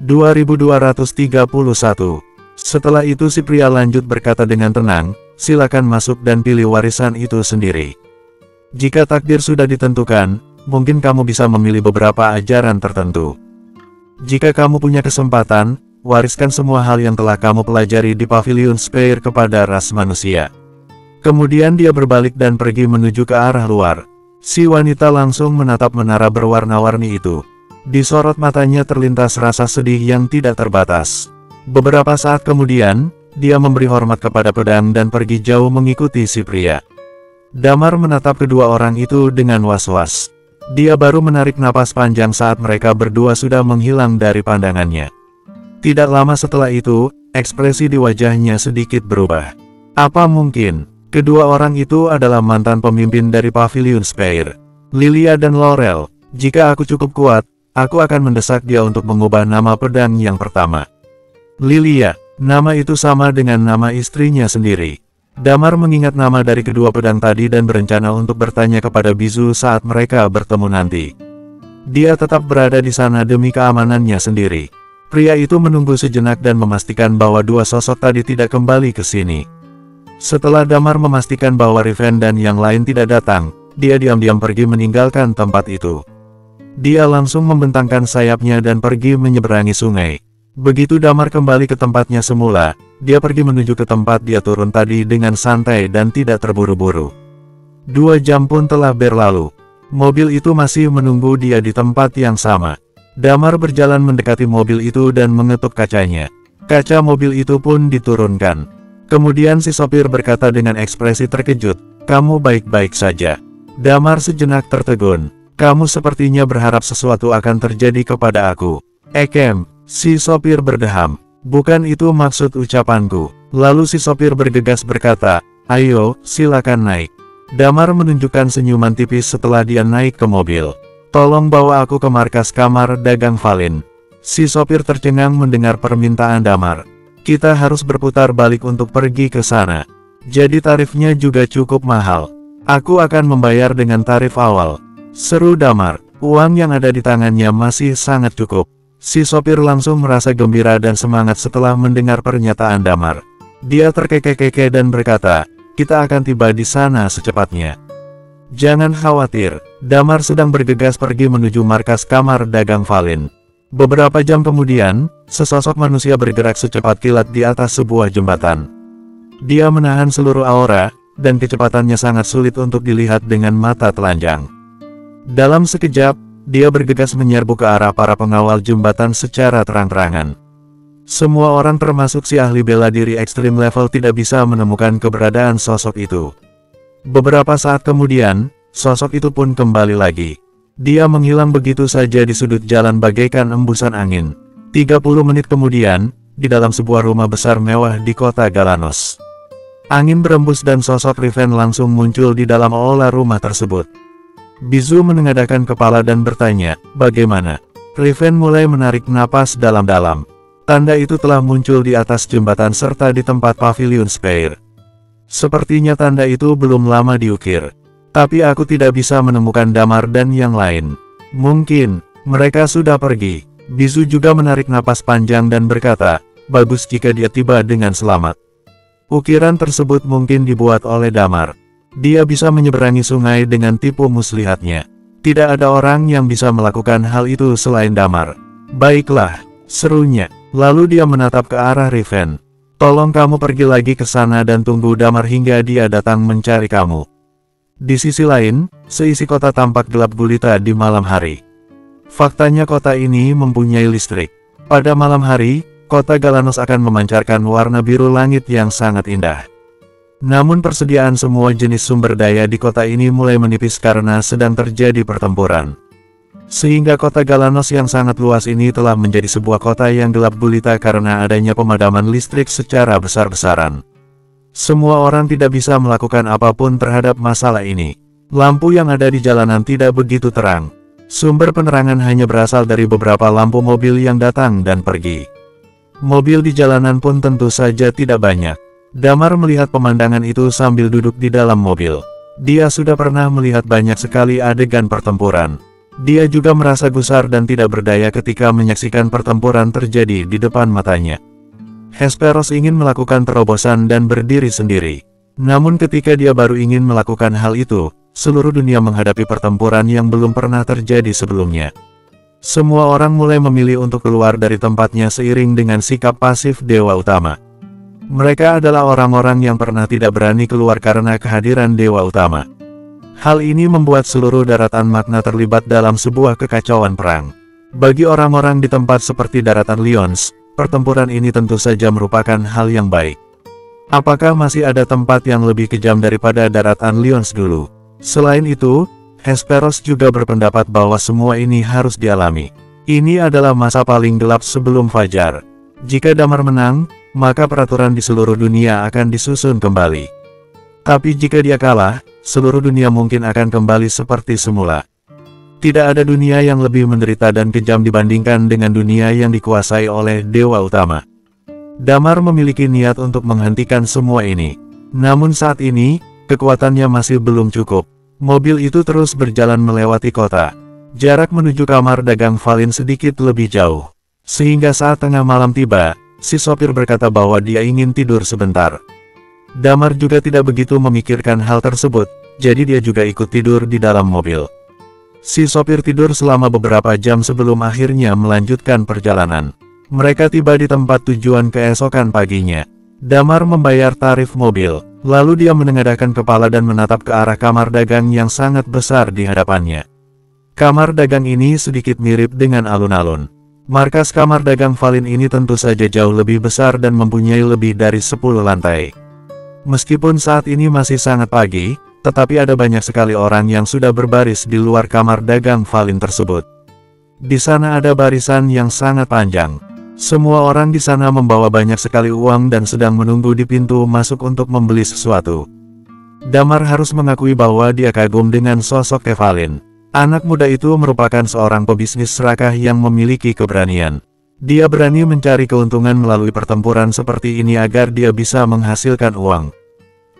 2231. Setelah itu si pria lanjut berkata dengan tenang, silakan masuk dan pilih warisan itu sendiri. Jika takdir sudah ditentukan, mungkin kamu bisa memilih beberapa ajaran tertentu. Jika kamu punya kesempatan, wariskan semua hal yang telah kamu pelajari di Pavilion Spire kepada ras manusia. Kemudian dia berbalik dan pergi menuju ke arah luar. Si wanita langsung menatap menara berwarna-warni itu. Di sorot matanya terlintas rasa sedih yang tidak terbatas. Beberapa saat kemudian, dia memberi hormat kepada pedang dan pergi jauh mengikuti si pria. Damar menatap kedua orang itu dengan was-was. Dia baru menarik napas panjang saat mereka berdua sudah menghilang dari pandangannya. Tidak lama setelah itu, ekspresi di wajahnya sedikit berubah. Apa mungkin kedua orang itu adalah mantan pemimpin dari Pavilion Spire, Lilia dan Laurel? Jika aku cukup kuat, aku akan mendesak dia untuk mengubah nama pedang yang pertama. Lilia, nama itu sama dengan nama istrinya sendiri. Damar mengingat nama dari kedua pedang tadi dan berencana untuk bertanya kepada Bizu saat mereka bertemu nanti. Dia tetap berada di sana demi keamanannya sendiri. Pria itu menunggu sejenak dan memastikan bahwa dua sosok tadi tidak kembali ke sini. Setelah Damar memastikan bahwa Riven dan yang lain tidak datang, dia diam-diam pergi meninggalkan tempat itu. Dia langsung membentangkan sayapnya dan pergi menyeberangi sungai. Begitu Damar kembali ke tempatnya semula, dia pergi menuju ke tempat dia turun tadi dengan santai dan tidak terburu-buru. 2 jam pun telah berlalu. Mobil itu masih menunggu dia di tempat yang sama. Damar berjalan mendekati mobil itu dan mengetuk kacanya. Kaca mobil itu pun diturunkan. Kemudian si sopir berkata dengan ekspresi terkejut, "Kamu baik-baik saja?" Damar sejenak tertegun. "Kamu sepertinya berharap sesuatu akan terjadi kepada aku." "Ekem," si sopir berdeham. "Bukan itu maksud ucapanku." Lalu si sopir bergegas berkata, "Ayo, silakan naik." Damar menunjukkan senyuman tipis setelah dia naik ke mobil. "Tolong bawa aku ke markas kamar dagang Valin." Si sopir tercengang mendengar permintaan Damar. "Kita harus berputar balik untuk pergi ke sana. Jadi tarifnya juga cukup mahal." "Aku akan membayar dengan tarif awal," seru Damar. Uang yang ada di tangannya masih sangat cukup. Si sopir langsung merasa gembira dan semangat setelah mendengar pernyataan Damar. Dia terkekeh-kekeh dan berkata, "Kita akan tiba di sana secepatnya." "Jangan khawatir." Damar sedang bergegas pergi menuju markas kamar dagang Valin. Beberapa jam kemudian, sesosok manusia bergerak secepat kilat di atas sebuah jembatan. Dia menahan seluruh aura, dan kecepatannya sangat sulit untuk dilihat dengan mata telanjang. Dalam sekejap, dia bergegas menyerbu ke arah para pengawal jembatan secara terang-terangan. Semua orang termasuk si ahli bela diri ekstrim level tidak bisa menemukan keberadaan sosok itu. Beberapa saat kemudian, sosok itu pun kembali lagi. Dia menghilang begitu saja di sudut jalan bagaikan embusan angin. 30 menit kemudian, di dalam sebuah rumah besar mewah di kota Galanos. Angin berembus dan sosok Riven langsung muncul di dalam aula rumah tersebut. Bizu menengadahkan kepala dan bertanya, "Bagaimana?" Riven mulai menarik napas dalam-dalam. Tanda itu telah muncul di atas jembatan serta di tempat Pavilion Spire. Sepertinya tanda itu belum lama diukir. Tapi aku tidak bisa menemukan Damar dan yang lain. Mungkin mereka sudah pergi. Bizu juga menarik napas panjang dan berkata, "Bagus jika dia tiba dengan selamat." Ukiran tersebut mungkin dibuat oleh Damar. Dia bisa menyeberangi sungai dengan tipu muslihatnya. Tidak ada orang yang bisa melakukan hal itu selain Damar. "Baiklah," serunya. Lalu dia menatap ke arah Riven. "Tolong kamu pergi lagi ke sana dan tunggu Damar hingga dia datang mencari kamu." Di sisi lain, seisi kota tampak gelap gulita di malam hari. Faktanya kota ini mempunyai listrik. Pada malam hari, kota Galanos akan memancarkan warna biru langit yang sangat indah. Namun persediaan semua jenis sumber daya di kota ini mulai menipis karena sedang terjadi pertempuran. Sehingga kota Galanos yang sangat luas ini telah menjadi sebuah kota yang gelap gulita karena adanya pemadaman listrik secara besar-besaran. Semua orang tidak bisa melakukan apapun terhadap masalah ini. Lampu yang ada di jalanan tidak begitu terang. Sumber penerangan hanya berasal dari beberapa lampu mobil yang datang dan pergi. Mobil di jalanan pun tentu saja tidak banyak. Damar melihat pemandangan itu sambil duduk di dalam mobil. Dia sudah pernah melihat banyak sekali adegan pertempuran. Dia juga merasa gusar dan tidak berdaya ketika menyaksikan pertempuran terjadi di depan matanya. Hesperos ingin melakukan terobosan dan berdiri sendiri. Namun ketika dia baru ingin melakukan hal itu, seluruh dunia menghadapi pertempuran yang belum pernah terjadi sebelumnya. Semua orang mulai memilih untuk keluar dari tempatnya seiring dengan sikap pasif Dewa Utama. Mereka adalah orang-orang yang pernah tidak berani keluar karena kehadiran Dewa Utama. Hal ini membuat seluruh daratan Magna terlibat dalam sebuah kekacauan perang. Bagi orang-orang di tempat seperti daratan Lyons, pertempuran ini tentu saja merupakan hal yang baik. Apakah masih ada tempat yang lebih kejam daripada daratan Lyons dulu? Selain itu, Hesperos juga berpendapat bahwa semua ini harus dialami. Ini adalah masa paling gelap sebelum fajar. Jika Damar menang, maka peraturan di seluruh dunia akan disusun kembali. Tapi jika dia kalah, seluruh dunia mungkin akan kembali seperti semula. Tidak ada dunia yang lebih menderita dan kejam dibandingkan dengan dunia yang dikuasai oleh Dewa Utama. Damar memiliki niat untuk menghentikan semua ini. Namun saat ini, kekuatannya masih belum cukup. Mobil itu terus berjalan melewati kota. Jarak menuju kamar dagang Valin sedikit lebih jauh. Sehingga saat tengah malam tiba, si sopir berkata bahwa dia ingin tidur sebentar. Damar juga tidak begitu memikirkan hal tersebut, jadi dia juga ikut tidur di dalam mobil. Si sopir tidur selama beberapa jam sebelum akhirnya melanjutkan perjalanan. Mereka tiba di tempat tujuan keesokan paginya. Damar membayar tarif mobil, lalu dia menengadahkan kepala dan menatap ke arah kamar dagang yang sangat besar di hadapannya. Kamar dagang ini sedikit mirip dengan alun-alun. Markas kamar dagang Valin ini tentu saja jauh lebih besar dan mempunyai lebih dari 10 lantai. Meskipun saat ini masih sangat pagi, tetapi ada banyak sekali orang yang sudah berbaris di luar kamar dagang Valin tersebut. Di sana ada barisan yang sangat panjang. Semua orang di sana membawa banyak sekali uang dan sedang menunggu di pintu masuk untuk membeli sesuatu. Damar harus mengakui bahwa dia kagum dengan sosok Kevalin. Anak muda itu merupakan seorang pebisnis serakah yang memiliki keberanian. Dia berani mencari keuntungan melalui pertempuran seperti ini agar dia bisa menghasilkan uang.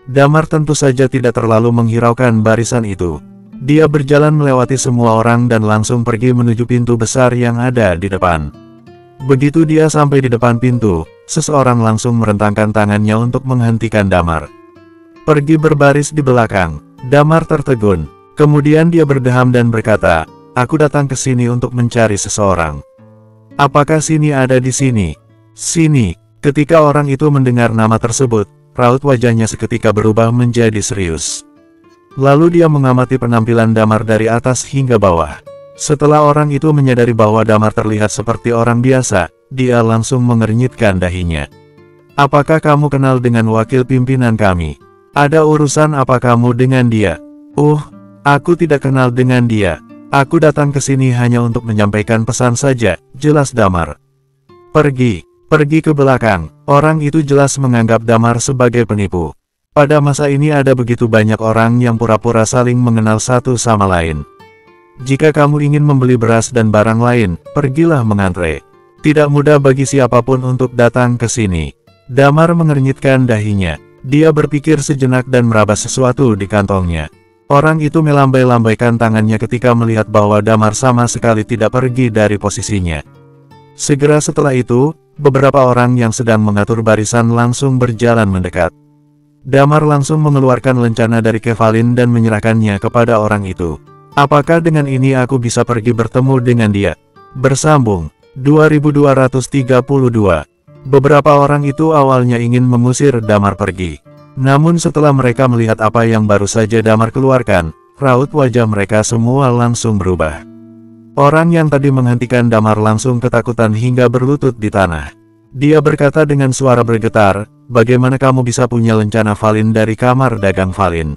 Damar tentu saja tidak terlalu menghiraukan barisan itu. Dia berjalan melewati semua orang dan langsung pergi menuju pintu besar yang ada di depan. Begitu dia sampai di depan pintu, seseorang langsung merentangkan tangannya untuk menghentikan Damar. Pergi berbaris di belakang. Damar tertegun. Kemudian dia berdeham dan berkata, "Aku datang ke sini untuk mencari seseorang." "Apakah sini ada di sini?" "Sini." Ketika orang itu mendengar nama tersebut, raut wajahnya seketika berubah menjadi serius. Lalu dia mengamati penampilan Damar dari atas hingga bawah. Setelah orang itu menyadari bahwa Damar terlihat seperti orang biasa, dia langsung mengernyitkan dahinya. "Apakah kamu kenal dengan wakil pimpinan kami? Ada urusan apa kamu dengan dia?" Aku tidak kenal dengan dia. Aku datang ke sini hanya untuk menyampaikan pesan saja," jelas Damar. Pergi ke belakang." Orang itu jelas menganggap Damar sebagai penipu. Pada masa ini ada begitu banyak orang yang pura-pura saling mengenal satu sama lain. Jika kamu ingin membeli beras dan barang lain, pergilah mengantre. Tidak mudah bagi siapapun untuk datang ke sini. Damar mengernyitkan dahinya. Dia berpikir sejenak dan meraba sesuatu di kantongnya. Orang itu melambai-lambaikan tangannya ketika melihat bahwa Damar sama sekali tidak pergi dari posisinya. Segera setelah itu, beberapa orang yang sedang mengatur barisan langsung berjalan mendekat. Damar langsung mengeluarkan lencana dari Kevalin dan menyerahkannya kepada orang itu. "Apakah dengan ini aku bisa pergi bertemu dengan dia?" Bersambung 2232. Beberapa orang itu awalnya ingin mengusir Damar pergi. Namun setelah mereka melihat apa yang baru saja Damar keluarkan, raut wajah mereka semua langsung berubah. Orang yang tadi menghentikan Damar langsung ketakutan hingga berlutut di tanah. Dia berkata dengan suara bergetar, "Bagaimana kamu bisa punya lencana Valin dari kamar dagang Valin?"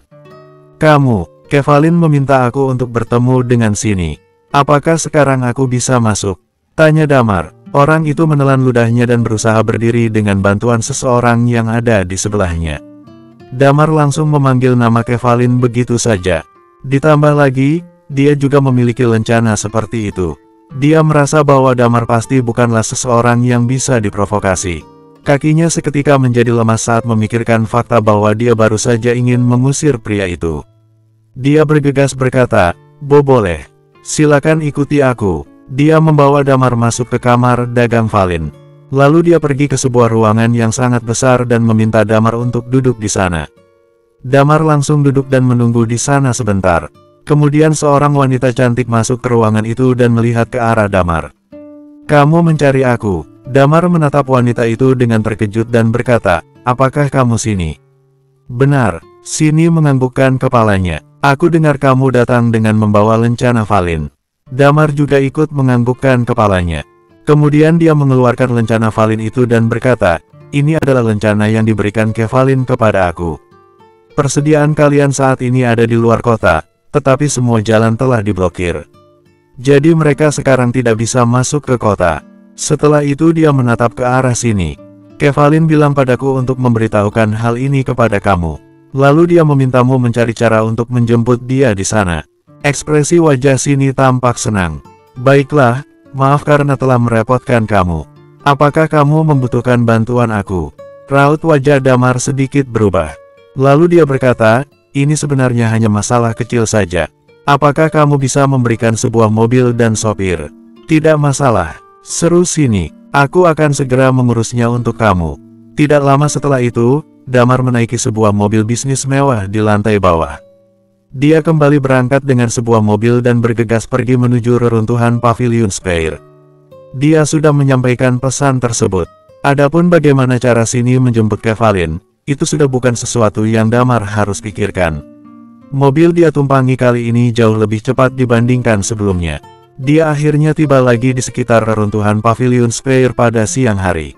Kevalin meminta aku untuk bertemu dengan sini. Apakah sekarang aku bisa masuk?" tanya Damar. Orang itu menelan ludahnya dan berusaha berdiri dengan bantuan seseorang yang ada di sebelahnya. Damar langsung memanggil nama Kevalin begitu saja. Ditambah lagi, dia juga memiliki lencana seperti itu. Dia merasa bahwa Damar pasti bukanlah seseorang yang bisa diprovokasi. Kakinya seketika menjadi lemas saat memikirkan fakta bahwa dia baru saja ingin mengusir pria itu. Dia bergegas berkata, "Boleh. Silakan ikuti aku. Dia membawa Damar masuk ke kamar dagang Valin. Lalu dia pergi ke sebuah ruangan yang sangat besar dan meminta Damar untuk duduk di sana. Damar langsung duduk dan menunggu di sana sebentar. Kemudian seorang wanita cantik masuk ke ruangan itu dan melihat ke arah Damar. "Kamu mencari aku?" Damar menatap wanita itu dengan terkejut dan berkata, "Apakah kamu sini?" "Benar." Sini menganggukkan kepalanya. "Aku dengar kamu datang dengan membawa lencana Valin." Damar juga ikut menganggukkan kepalanya. Kemudian dia mengeluarkan lencana Valin itu dan berkata, "Ini adalah lencana yang diberikan ke Valin kepada aku. Persediaan kalian saat ini ada di luar kota, tetapi semua jalan telah diblokir. Jadi mereka sekarang tidak bisa masuk ke kota." Setelah itu dia menatap ke arah sini. "Valin bilang padaku untuk memberitahukan hal ini kepada kamu. Lalu dia memintamu mencari cara untuk menjemput dia di sana." Ekspresi wajah sini tampak senang. "Baiklah, maaf karena telah merepotkan kamu. Apakah kamu membutuhkan bantuan aku?" Raut wajah Damar sedikit berubah. Lalu dia berkata, "Ini sebenarnya hanya masalah kecil saja. Apakah kamu bisa memberikan sebuah mobil dan sopir?" "Tidak masalah," seru sini. "Aku akan segera mengurusnya untuk kamu." Tidak lama setelah itu, Damar menaiki sebuah mobil bisnis mewah di lantai bawah. Dia kembali berangkat dengan sebuah mobil dan bergegas pergi menuju reruntuhan Pavilion Spire. Dia sudah menyampaikan pesan tersebut. Adapun bagaimana cara sini menjemput Valin, itu sudah bukan sesuatu yang Damar harus pikirkan. Mobil dia tumpangi kali ini jauh lebih cepat dibandingkan sebelumnya. Dia akhirnya tiba lagi di sekitar reruntuhan Pavilion Spire pada siang hari.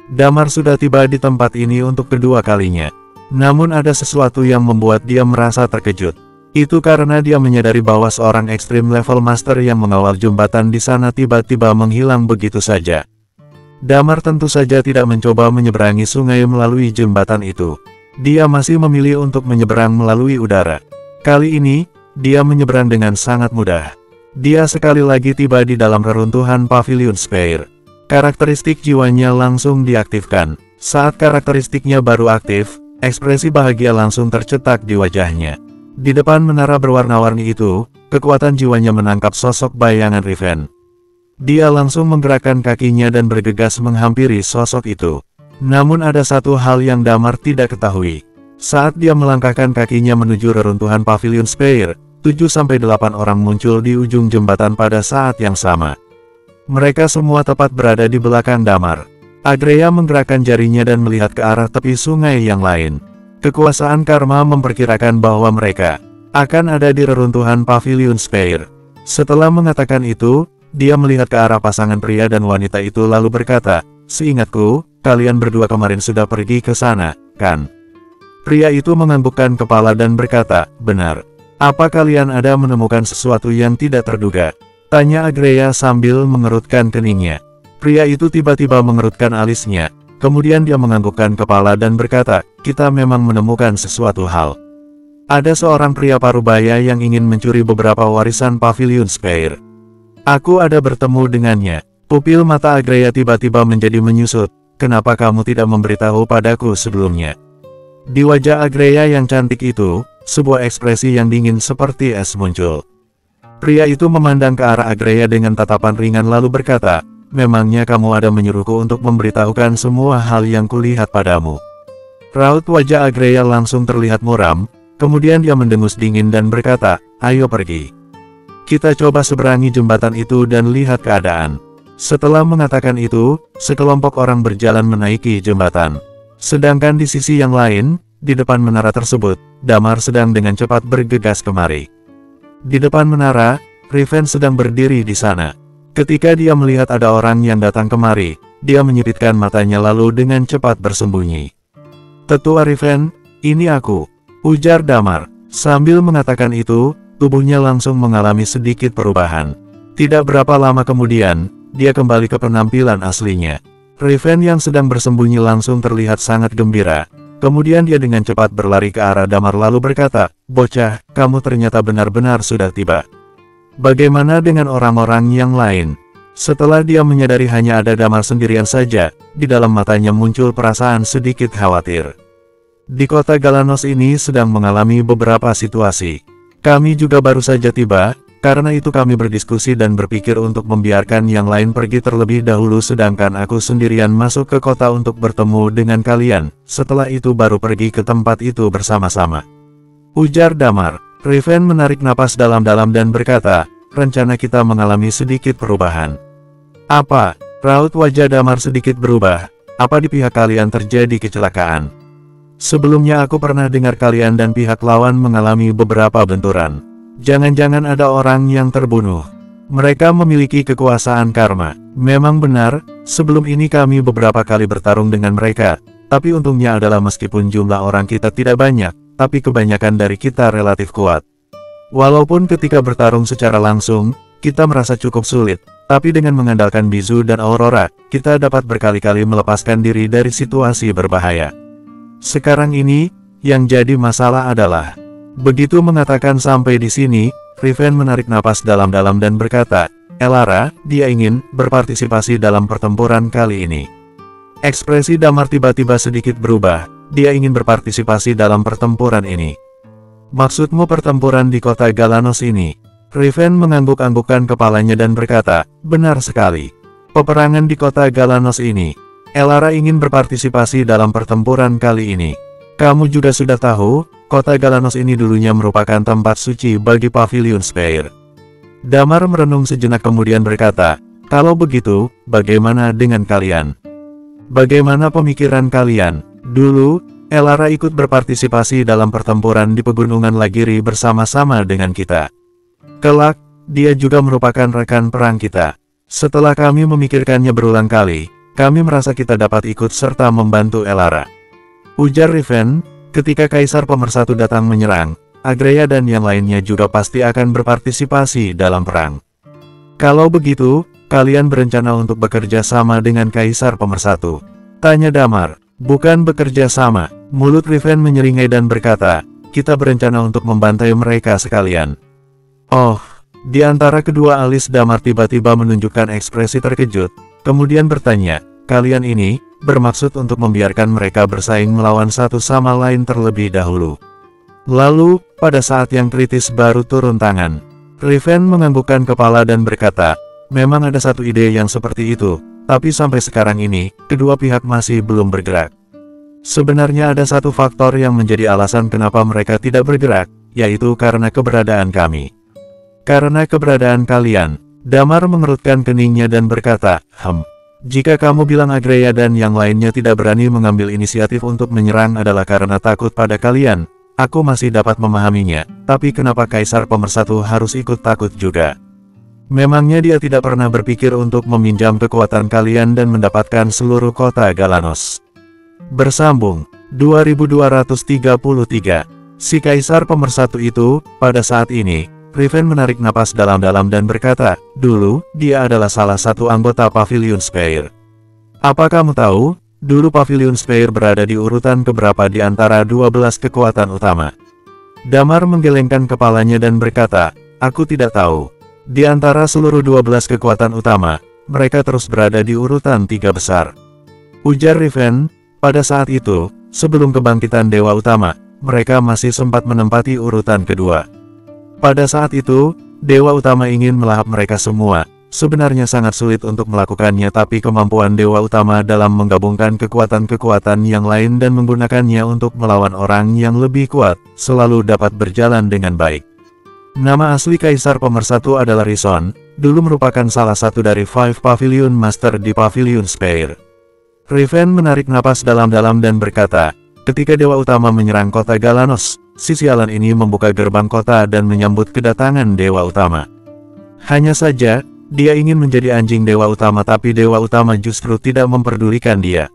Damar sudah tiba di tempat ini untuk kedua kalinya. Namun ada sesuatu yang membuat dia merasa terkejut. Itu karena dia menyadari bahwa seorang Extreme Level Master yang mengawal jembatan di sana tiba-tiba menghilang begitu saja. Damar tentu saja tidak mencoba menyeberangi sungai melalui jembatan itu. Dia masih memilih untuk menyeberang melalui udara. Kali ini, dia menyeberang dengan sangat mudah. Dia sekali lagi tiba di dalam reruntuhan Pavilion Spire. Karakteristik jiwanya langsung diaktifkan. Saat karakteristiknya baru aktif, ekspresi bahagia langsung tercetak di wajahnya. Di depan menara berwarna-warni itu, kekuatan jiwanya menangkap sosok bayangan Riven. Dia langsung menggerakkan kakinya dan bergegas menghampiri sosok itu. Namun ada satu hal yang Damar tidak ketahui. Saat dia melangkahkan kakinya menuju reruntuhan Pavilion Spire, 7-8 orang muncul di ujung jembatan pada saat yang sama. Mereka semua tepat berada di belakang Damar. Agreya menggerakkan jarinya dan melihat ke arah tepi sungai yang lain. Kekuasaan karma memperkirakan bahwa mereka akan ada di reruntuhan Pavilion Spire. Setelah mengatakan itu, dia melihat ke arah pasangan pria dan wanita itu lalu berkata, "Seingatku, kalian berdua kemarin sudah pergi ke sana, kan?" Pria itu menganggukkan kepala dan berkata, "Benar. Apa kalian ada menemukan sesuatu yang tidak terduga?" tanya Agreya sambil mengerutkan keningnya. Pria itu tiba-tiba mengerutkan alisnya, kemudian dia menganggukkan kepala dan berkata, "Kita memang menemukan sesuatu hal. Ada seorang pria parubaya yang ingin mencuri beberapa warisan Pavilion Spire. Aku ada bertemu dengannya." Pupil mata Agreya tiba-tiba menjadi menyusut. "Kenapa kamu tidak memberitahu padaku sebelumnya?" Di wajah Agreya yang cantik itu, sebuah ekspresi yang dingin seperti es muncul. Pria itu memandang ke arah Agreya dengan tatapan ringan lalu berkata, "Memangnya kamu ada menyuruhku untuk memberitahukan semua hal yang kulihat padamu?" Raut wajah Agreya langsung terlihat muram, kemudian dia mendengus dingin dan berkata, "Ayo pergi. Kita coba seberangi jembatan itu dan lihat keadaan." Setelah mengatakan itu, sekelompok orang berjalan menaiki jembatan. Sedangkan di sisi yang lain, di depan menara tersebut, Damar sedang dengan cepat bergegas kemari. Di depan menara, Riven sedang berdiri di sana. Ketika dia melihat ada orang yang datang kemari, dia menyipitkan matanya lalu dengan cepat bersembunyi. "Tetua Riven, ini aku," ujar Damar. Sambil mengatakan itu, tubuhnya langsung mengalami sedikit perubahan. Tidak berapa lama kemudian, dia kembali ke penampilan aslinya. Riven yang sedang bersembunyi langsung terlihat sangat gembira. Kemudian dia dengan cepat berlari ke arah Damar lalu berkata, "Bocah, kamu ternyata benar-benar sudah tiba. Bagaimana dengan orang-orang yang lain?" Setelah dia menyadari hanya ada Damar sendirian saja, di dalam matanya muncul perasaan sedikit khawatir. Di kota Galanos ini sedang mengalami beberapa situasi. Kami juga baru saja tiba, Karena itu kami berdiskusi dan berpikir untuk membiarkan yang lain pergi terlebih dahulu sedangkan aku sendirian masuk ke kota untuk bertemu dengan kalian, setelah itu baru pergi ke tempat itu bersama-sama. Ujar Damar. Riven menarik napas dalam-dalam dan berkata, rencana kita mengalami sedikit perubahan. Apa? Raut wajah Damar sedikit berubah. Apa di pihak kalian terjadi kecelakaan? Sebelumnya aku pernah dengar kalian dan pihak lawan mengalami beberapa benturan. Jangan-jangan ada orang yang terbunuh. Mereka memiliki kekuasaan karma. Memang benar, sebelum ini kami beberapa kali bertarung dengan mereka. Tapi untungnya adalah meskipun jumlah orang kita tidak banyak, tapi kebanyakan dari kita relatif kuat. Walaupun ketika bertarung secara langsung, kita merasa cukup sulit. Tapi dengan mengandalkan Bizu dan Aurora, kita dapat berkali-kali melepaskan diri dari situasi berbahaya. Sekarang ini, yang jadi masalah adalah... Begitu mengatakan sampai di sini, Riven menarik napas dalam-dalam dan berkata, Elara, dia ingin berpartisipasi dalam pertempuran kali ini. Ekspresi Damar tiba-tiba sedikit berubah, dia ingin berpartisipasi dalam pertempuran ini. Maksudmu pertempuran di kota Galanos ini? Riven mengangguk-anggukkan kepalanya dan berkata, benar sekali. Peperangan di kota Galanos ini. Elara ingin berpartisipasi dalam pertempuran kali ini. Kamu juga sudah tahu, kota Galanos ini dulunya merupakan tempat suci bagi Pavilion Spire. Damar merenung sejenak kemudian berkata, kalau begitu, bagaimana dengan kalian? Bagaimana pemikiran kalian? Dulu, Elara ikut berpartisipasi dalam pertempuran di pegunungan Lagiri bersama-sama dengan kita. Kelak, dia juga merupakan rekan perang kita. Setelah kami memikirkannya berulang kali, kami merasa kita dapat ikut serta membantu Elara. Ujar Riven, ketika Kaisar Pemersatu datang menyerang, Agreya dan yang lainnya juga pasti akan berpartisipasi dalam perang. Kalau begitu, kalian berencana untuk bekerja sama dengan Kaisar Pemersatu? Tanya Damar. Bukan bekerja sama. Mulut Riven menyeringai dan berkata, kita berencana untuk membantai mereka sekalian. Oh, di antara kedua alis Damar tiba-tiba menunjukkan ekspresi terkejut, kemudian bertanya, kalian ini, bermaksud untuk membiarkan mereka bersaing melawan satu sama lain terlebih dahulu. Lalu, pada saat yang kritis baru turun tangan. Riven menganggukkan kepala dan berkata, memang ada satu ide yang seperti itu, tapi sampai sekarang ini, kedua pihak masih belum bergerak. Sebenarnya ada satu faktor yang menjadi alasan kenapa mereka tidak bergerak, yaitu karena keberadaan kami. Karena keberadaan kalian. Damar mengerutkan keningnya dan berkata, jika kamu bilang Agreya dan yang lainnya tidak berani mengambil inisiatif untuk menyerang adalah karena takut pada kalian, aku masih dapat memahaminya, tapi kenapa Kaisar Pemersatu harus ikut takut juga? Memangnya dia tidak pernah berpikir untuk meminjam kekuatan kalian dan mendapatkan seluruh kota Galanos? Bersambung, 2233. Si Kaisar Pemersatu itu, pada saat ini, Riven menarik napas dalam-dalam dan berkata, dulu, dia adalah salah satu anggota Pavilion Spire. Apa kamu tahu, dulu Pavilion Spire berada di urutan keberapa di antara 12 kekuatan utama? Damar menggelengkan kepalanya dan berkata, aku tidak tahu. Di antara seluruh 12 kekuatan utama, mereka terus berada di urutan 3 besar. Ujar Riven, pada saat itu, sebelum kebangkitan Dewa Utama, mereka masih sempat menempati urutan kedua. Pada saat itu, Dewa Utama ingin melahap mereka semua. Sebenarnya sangat sulit untuk melakukannya tapi kemampuan Dewa Utama dalam menggabungkan kekuatan-kekuatan yang lain dan menggunakannya untuk melawan orang yang lebih kuat, selalu dapat berjalan dengan baik. Nama asli Kaisar Pemersatu adalah Rison, dulu merupakan salah satu dari 5 Pavilion Master di Pavilion Spire. Riven menarik napas dalam-dalam dan berkata, ketika Dewa Utama menyerang kota Galanos, si sialan ini membuka gerbang kota dan menyambut kedatangan Dewa Utama. Hanya saja, dia ingin menjadi anjing Dewa Utama tapi Dewa Utama justru tidak memperdulikan dia.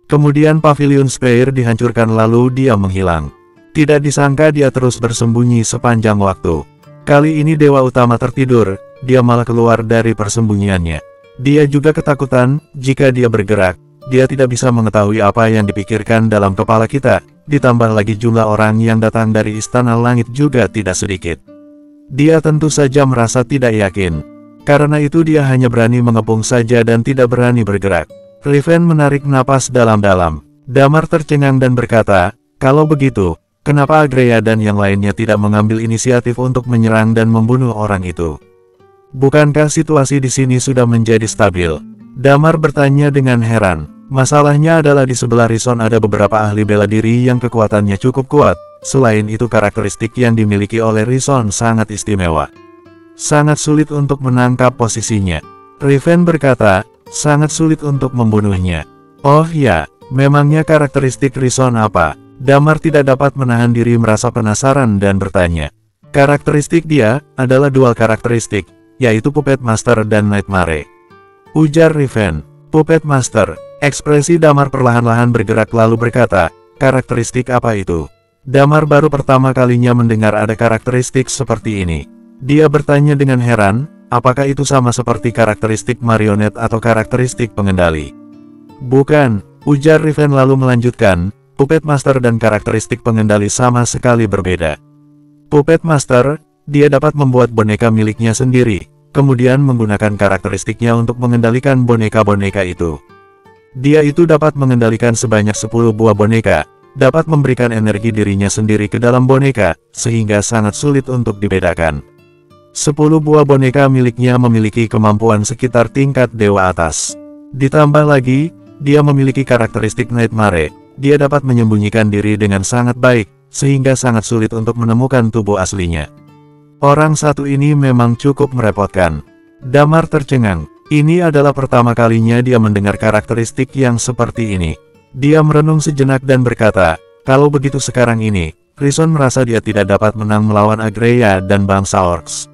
Kemudian Pavilion Spire dihancurkan lalu dia menghilang. Tidak disangka dia terus bersembunyi sepanjang waktu. Kali ini Dewa Utama tertidur, dia malah keluar dari persembunyiannya. Dia juga ketakutan, jika dia bergerak, dia tidak bisa mengetahui apa yang dipikirkan dalam kepala kita. Ditambah lagi jumlah orang yang datang dari Istana Langit juga tidak sedikit. Dia tentu saja merasa tidak yakin. Karena itu dia hanya berani mengepung saja dan tidak berani bergerak. Riven menarik napas dalam-dalam. Damar tercengang dan berkata, kalau begitu, Kenapa Agreya dan yang lainnya tidak mengambil inisiatif untuk menyerang dan membunuh orang itu? Bukankah situasi di sini sudah menjadi stabil? Damar bertanya dengan heran. Masalahnya adalah di sebelah Rison ada beberapa ahli bela diri yang kekuatannya cukup kuat. Selain itu karakteristik yang dimiliki oleh Rison sangat istimewa. Sangat sulit untuk menangkap posisinya. Riven berkata, sangat sulit untuk membunuhnya. Oh ya, memangnya karakteristik Rison apa? Damar tidak dapat menahan diri merasa penasaran dan bertanya. Karakteristik dia adalah dual karakteristik, yaitu Puppet Master dan Nightmare. Ujar Riven. Puppet Master. Ekspresi Damar perlahan-lahan bergerak lalu berkata, karakteristik apa itu? Damar baru pertama kalinya mendengar ada karakteristik seperti ini. Dia bertanya dengan heran, apakah itu sama seperti karakteristik marionet atau karakteristik pengendali? Bukan, ujar Riven lalu melanjutkan, Puppet Master dan karakteristik pengendali sama sekali berbeda. Puppet Master, dia dapat membuat boneka miliknya sendiri, kemudian menggunakan karakteristiknya untuk mengendalikan boneka-boneka itu. Dia itu dapat mengendalikan sebanyak 10 buah boneka, dapat memberikan energi dirinya sendiri ke dalam boneka, sehingga sangat sulit untuk dibedakan. 10 buah boneka miliknya memiliki kemampuan sekitar tingkat dewa atas. Ditambah lagi, dia memiliki karakteristik Nightmare. Dia dapat menyembunyikan diri dengan sangat baik, sehingga sangat sulit untuk menemukan tubuh aslinya. Orang satu ini memang cukup merepotkan. Damar tercengang. Ini adalah pertama kalinya dia mendengar karakteristik yang seperti ini. Dia merenung sejenak dan berkata, kalau begitu sekarang ini, Rison merasa dia tidak dapat menang melawan Agreya dan bangsa Orcs.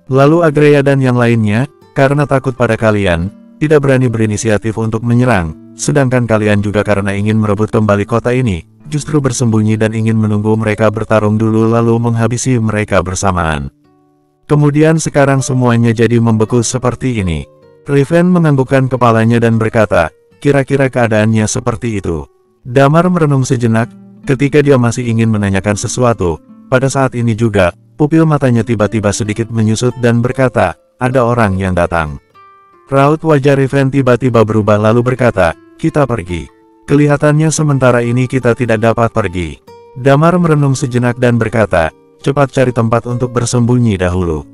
Lalu Agreya dan yang lainnya, karena takut pada kalian, tidak berani berinisiatif untuk menyerang. Sedangkan kalian juga karena ingin merebut kembali kota ini, justru bersembunyi dan ingin menunggu mereka bertarung dulu lalu menghabisi mereka bersamaan. Kemudian sekarang semuanya jadi membeku seperti ini. Riven menganggukkan kepalanya dan berkata, kira-kira keadaannya seperti itu. Damar merenung sejenak, ketika dia masih ingin menanyakan sesuatu. Pada saat ini juga, pupil matanya tiba-tiba sedikit menyusut dan berkata, ada orang yang datang. Raut wajah Riven tiba-tiba berubah lalu berkata, kita pergi. Kelihatannya sementara ini kita tidak dapat pergi. Damar merenung sejenak dan berkata, cepat cari tempat untuk bersembunyi dahulu.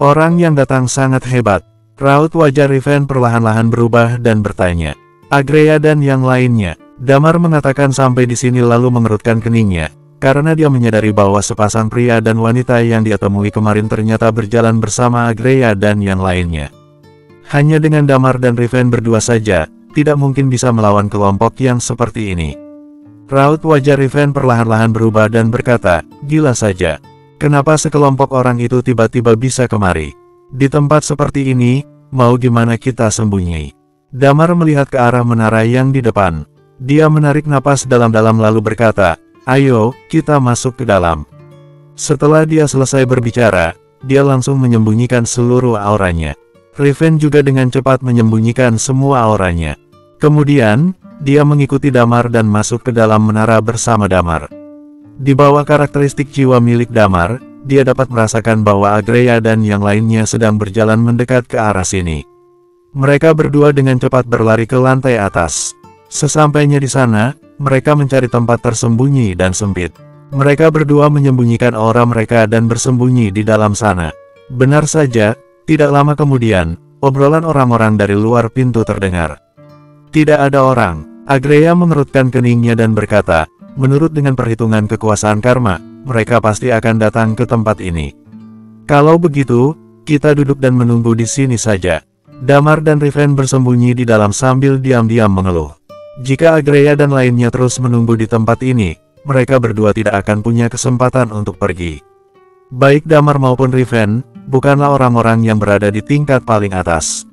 Orang yang datang sangat hebat. Raut wajah Riven perlahan-lahan berubah dan bertanya, Agreya dan yang lainnya. Damar mengatakan sampai di sini lalu mengerutkan keningnya, karena dia menyadari bahwa sepasang pria dan wanita yang dia temui kemarin ternyata berjalan bersama Agreya dan yang lainnya. Hanya dengan Damar dan Riven berdua saja, tidak mungkin bisa melawan kelompok yang seperti ini. Raut wajah Riven perlahan-lahan berubah dan berkata, gila saja. Kenapa sekelompok orang itu tiba-tiba bisa kemari? Di tempat seperti ini, mau gimana kita sembunyi? Damar melihat ke arah menara yang di depan. Dia menarik napas dalam-dalam lalu berkata, ayo, kita masuk ke dalam. Setelah dia selesai berbicara, dia langsung menyembunyikan seluruh auranya. Riven juga dengan cepat menyembunyikan semua auranya. Kemudian, dia mengikuti Damar dan masuk ke dalam menara bersama Damar. Di bawah karakteristik jiwa milik Damar, dia dapat merasakan bahwa Agreya dan yang lainnya sedang berjalan mendekat ke arah sini. Mereka berdua dengan cepat berlari ke lantai atas. Sesampainya di sana, mereka mencari tempat tersembunyi dan sempit. Mereka berdua menyembunyikan aura mereka dan bersembunyi di dalam sana. Benar saja, tidak lama kemudian, obrolan orang-orang dari luar pintu terdengar. Tidak ada orang. Agreya mengerutkan keningnya dan berkata, menurut dengan perhitungan kekuasaan karma, mereka pasti akan datang ke tempat ini. Kalau begitu, kita duduk dan menunggu di sini saja. Damar dan Riven bersembunyi di dalam sambil diam-diam mengeluh. Jika Agreya dan lainnya terus menunggu di tempat ini, mereka berdua tidak akan punya kesempatan untuk pergi. Baik Damar maupun Riven, bukanlah orang-orang yang berada di tingkat paling atas.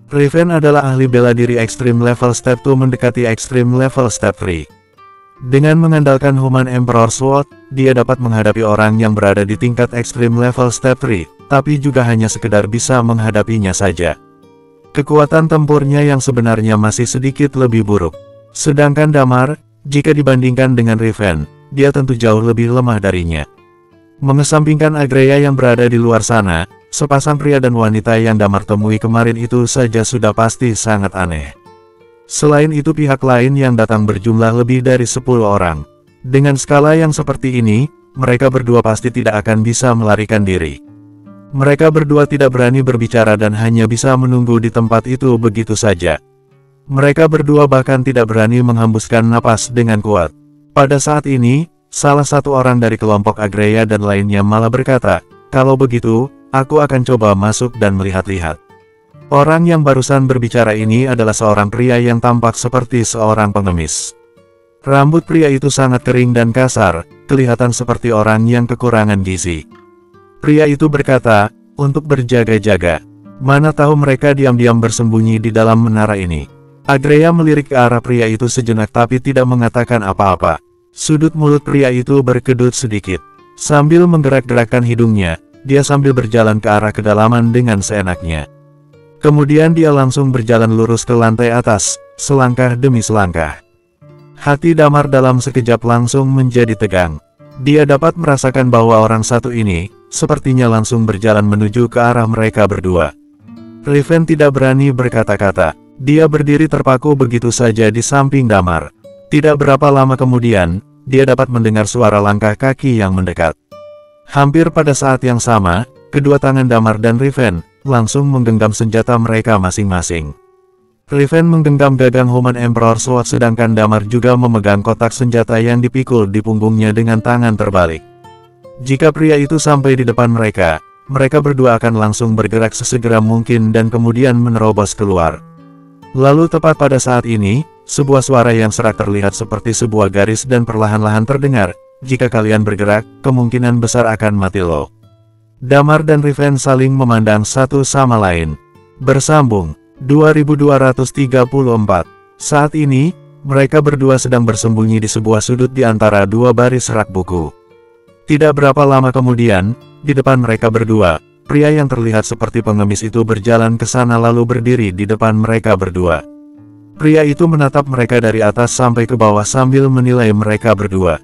Riven adalah ahli bela diri Extreme Level Step 2 mendekati Extreme Level Step 3. Dengan mengandalkan Human Emperor Sword, dia dapat menghadapi orang yang berada di tingkat Extreme Level Step 3, tapi juga hanya sekedar bisa menghadapinya saja. Kekuatan tempurnya yang sebenarnya masih sedikit lebih buruk. Sedangkan Damar, jika dibandingkan dengan Riven, dia tentu jauh lebih lemah darinya. Mengesampingkan Agreya yang berada di luar sana, sepasang pria dan wanita yang Damar temui kemarin itu saja sudah pasti sangat aneh. Selain itu pihak lain yang datang berjumlah lebih dari 10 orang. Dengan skala yang seperti ini, mereka berdua pasti tidak akan bisa melarikan diri. Mereka berdua tidak berani berbicara dan hanya bisa menunggu di tempat itu begitu saja. Mereka berdua bahkan tidak berani menghembuskan napas dengan kuat. Pada saat ini, salah satu orang dari kelompok Agreya dan lainnya malah berkata, "Kalau begitu, aku akan coba masuk dan melihat-lihat." Orang yang barusan berbicara ini adalah seorang pria yang tampak seperti seorang pengemis. Rambut pria itu sangat kering dan kasar, kelihatan seperti orang yang kekurangan gizi. Pria itu berkata, "Untuk berjaga-jaga. Mana tahu mereka diam-diam bersembunyi di dalam menara ini." Agreya melirik ke arah pria itu sejenak tapi tidak mengatakan apa-apa. Sudut mulut pria itu berkedut sedikit. Sambil menggerak-gerakkan hidungnya, dia sambil berjalan ke arah kedalaman dengan seenaknya. Kemudian dia langsung berjalan lurus ke lantai atas, selangkah demi selangkah. Hati Damar dalam sekejap langsung menjadi tegang. Dia dapat merasakan bahwa orang satu ini, sepertinya langsung berjalan menuju ke arah mereka berdua. Riven tidak berani berkata-kata. Dia berdiri terpaku begitu saja di samping Damar. Tidak berapa lama kemudian, dia dapat mendengar suara langkah kaki yang mendekat. Hampir pada saat yang sama, kedua tangan Damar dan Riven langsung menggenggam senjata mereka masing-masing. Riven menggenggam gagang Human Emperor Sword sedangkan Damar juga memegang kotak senjata yang dipikul di punggungnya dengan tangan terbalik. Jika pria itu sampai di depan mereka, mereka berdua akan langsung bergerak sesegera mungkin dan kemudian menerobos keluar. Lalu tepat pada saat ini, sebuah suara yang serak terlihat seperti sebuah garis dan perlahan-lahan terdengar, "Jika kalian bergerak, kemungkinan besar akan mati loh." Damar dan Riven saling memandang satu sama lain. Bersambung 2234. Saat ini, mereka berdua sedang bersembunyi di sebuah sudut di antara dua baris rak buku. Tidak berapa lama kemudian, di depan mereka berdua, pria yang terlihat seperti pengemis itu berjalan ke sana lalu berdiri di depan mereka berdua. Pria itu menatap mereka dari atas sampai ke bawah sambil menilai mereka berdua.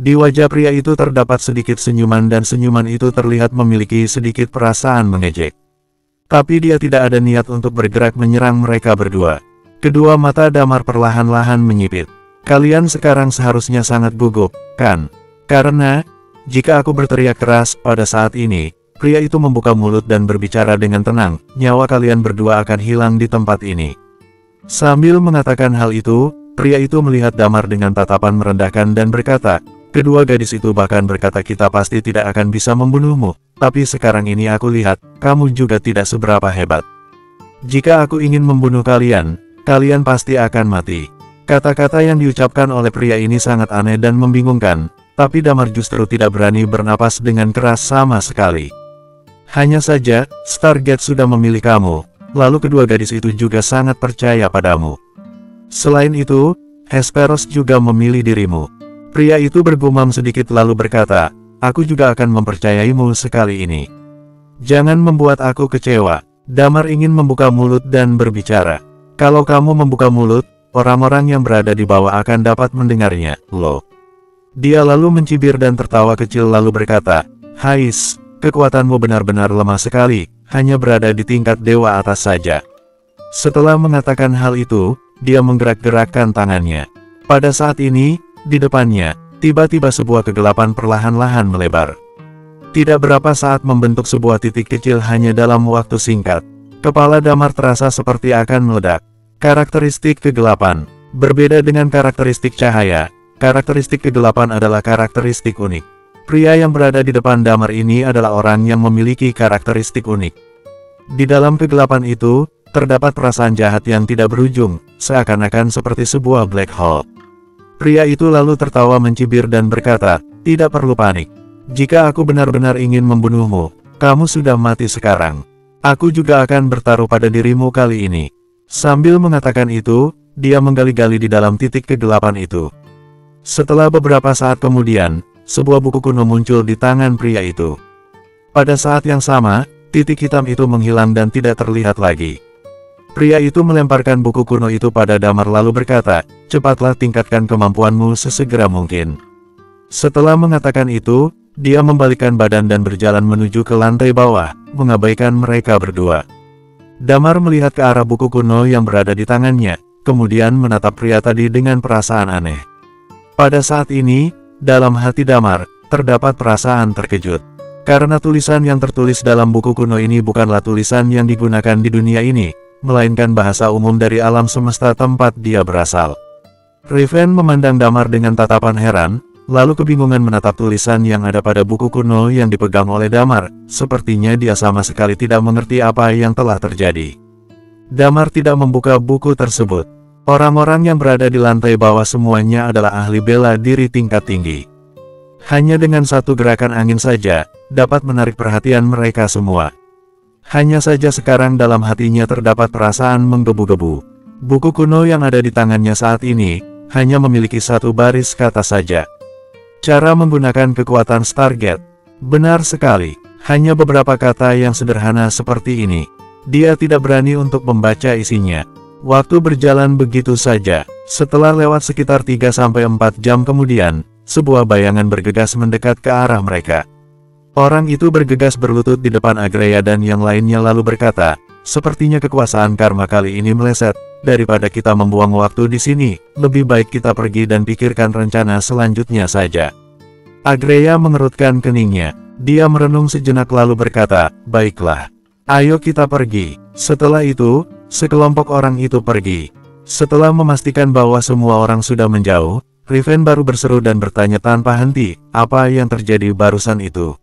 Di wajah pria itu terdapat sedikit senyuman dan senyuman itu terlihat memiliki sedikit perasaan mengejek. Tapi dia tidak ada niat untuk bergerak menyerang mereka berdua. Kedua mata Damar perlahan-lahan menyipit. "Kalian sekarang seharusnya sangat gugup, kan? Karena, jika aku berteriak keras pada saat ini," pria itu membuka mulut dan berbicara dengan tenang, "nyawa kalian berdua akan hilang di tempat ini." Sambil mengatakan hal itu, pria itu melihat Damar dengan tatapan merendahkan dan berkata, "Kedua gadis itu bahkan berkata kita pasti tidak akan bisa membunuhmu, tapi sekarang ini aku lihat, kamu juga tidak seberapa hebat. Jika aku ingin membunuh kalian, kalian pasti akan mati." Kata-kata yang diucapkan oleh pria ini sangat aneh dan membingungkan, tapi Damar justru tidak berani bernapas dengan keras sama sekali. Hanya saja, Stargate sudah memilih kamu, lalu kedua gadis itu juga sangat percaya padamu. Selain itu, Hesperos juga memilih dirimu. Pria itu bergumam sedikit lalu berkata, "Aku juga akan mempercayaimu sekali ini. Jangan membuat aku kecewa." Damar ingin membuka mulut dan berbicara. "Kalau kamu membuka mulut, orang-orang yang berada di bawah akan dapat mendengarnya, loh." Dia lalu mencibir dan tertawa kecil lalu berkata, "Hais, kekuatanmu benar-benar lemah sekali, hanya berada di tingkat dewa atas saja." Setelah mengatakan hal itu, dia menggerak-gerakkan tangannya. Pada saat ini, di depannya, tiba-tiba sebuah kegelapan perlahan-lahan melebar. Tidak berapa saat membentuk sebuah titik kecil hanya dalam waktu singkat. Kepala Damar terasa seperti akan meledak. Karakteristik kegelapan. Berbeda dengan karakteristik cahaya, karakteristik kegelapan adalah karakteristik unik. Pria yang berada di depan Damar ini adalah orang yang memiliki karakteristik unik. Di dalam kegelapan itu, terdapat perasaan jahat yang tidak berujung, seakan-akan seperti sebuah black hole. Pria itu lalu tertawa mencibir dan berkata, "Tidak perlu panik. Jika aku benar-benar ingin membunuhmu, kamu sudah mati sekarang. Aku juga akan bertaruh pada dirimu kali ini." Sambil mengatakan itu, dia menggali-gali di dalam titik kegelapan itu. Setelah beberapa saat kemudian, sebuah buku kuno muncul di tangan pria itu. Pada saat yang sama, titik hitam itu menghilang dan tidak terlihat lagi. Pria itu melemparkan buku kuno itu pada Damar lalu berkata, "Cepatlah tingkatkan kemampuanmu sesegera mungkin." Setelah mengatakan itu, dia membalikkan badan dan berjalan menuju ke lantai bawah, mengabaikan mereka berdua. Damar melihat ke arah buku kuno yang berada di tangannya, kemudian menatap pria tadi dengan perasaan aneh. Pada saat ini, dalam hati Damar, terdapat perasaan terkejut. Karena tulisan yang tertulis dalam buku kuno ini bukanlah tulisan yang digunakan di dunia ini, melainkan bahasa umum dari alam semesta tempat dia berasal. Riven memandang Damar dengan tatapan heran, lalu kebingungan menatap tulisan yang ada pada buku kuno yang dipegang oleh Damar. Sepertinya dia sama sekali tidak mengerti apa yang telah terjadi. Damar tidak membuka buku tersebut. Orang-orang yang berada di lantai bawah semuanya adalah ahli bela diri tingkat tinggi. Hanya dengan satu gerakan angin saja, dapat menarik perhatian mereka semua. Hanya saja sekarang dalam hatinya terdapat perasaan menggebu-gebu. Buku kuno yang ada di tangannya saat ini, hanya memiliki satu baris kata saja. Cara menggunakan kekuatan Stargate. Benar sekali, hanya beberapa kata yang sederhana seperti ini. Dia tidak berani untuk membaca isinya. Waktu berjalan begitu saja. Setelah lewat sekitar 3-4 jam kemudian, sebuah bayangan bergegas mendekat ke arah mereka. Orang itu bergegas berlutut di depan Agreya dan yang lainnya lalu berkata, "Sepertinya kekuasaan karma kali ini meleset. Daripada kita membuang waktu di sini, lebih baik kita pergi dan pikirkan rencana selanjutnya saja." Agreya mengerutkan keningnya. Dia merenung sejenak lalu berkata, "Baiklah. Ayo kita pergi." Setelah itu, sekelompok orang itu pergi. Setelah memastikan bahwa semua orang sudah menjauh, Riven baru berseru dan bertanya tanpa henti, "Apa yang terjadi barusan itu?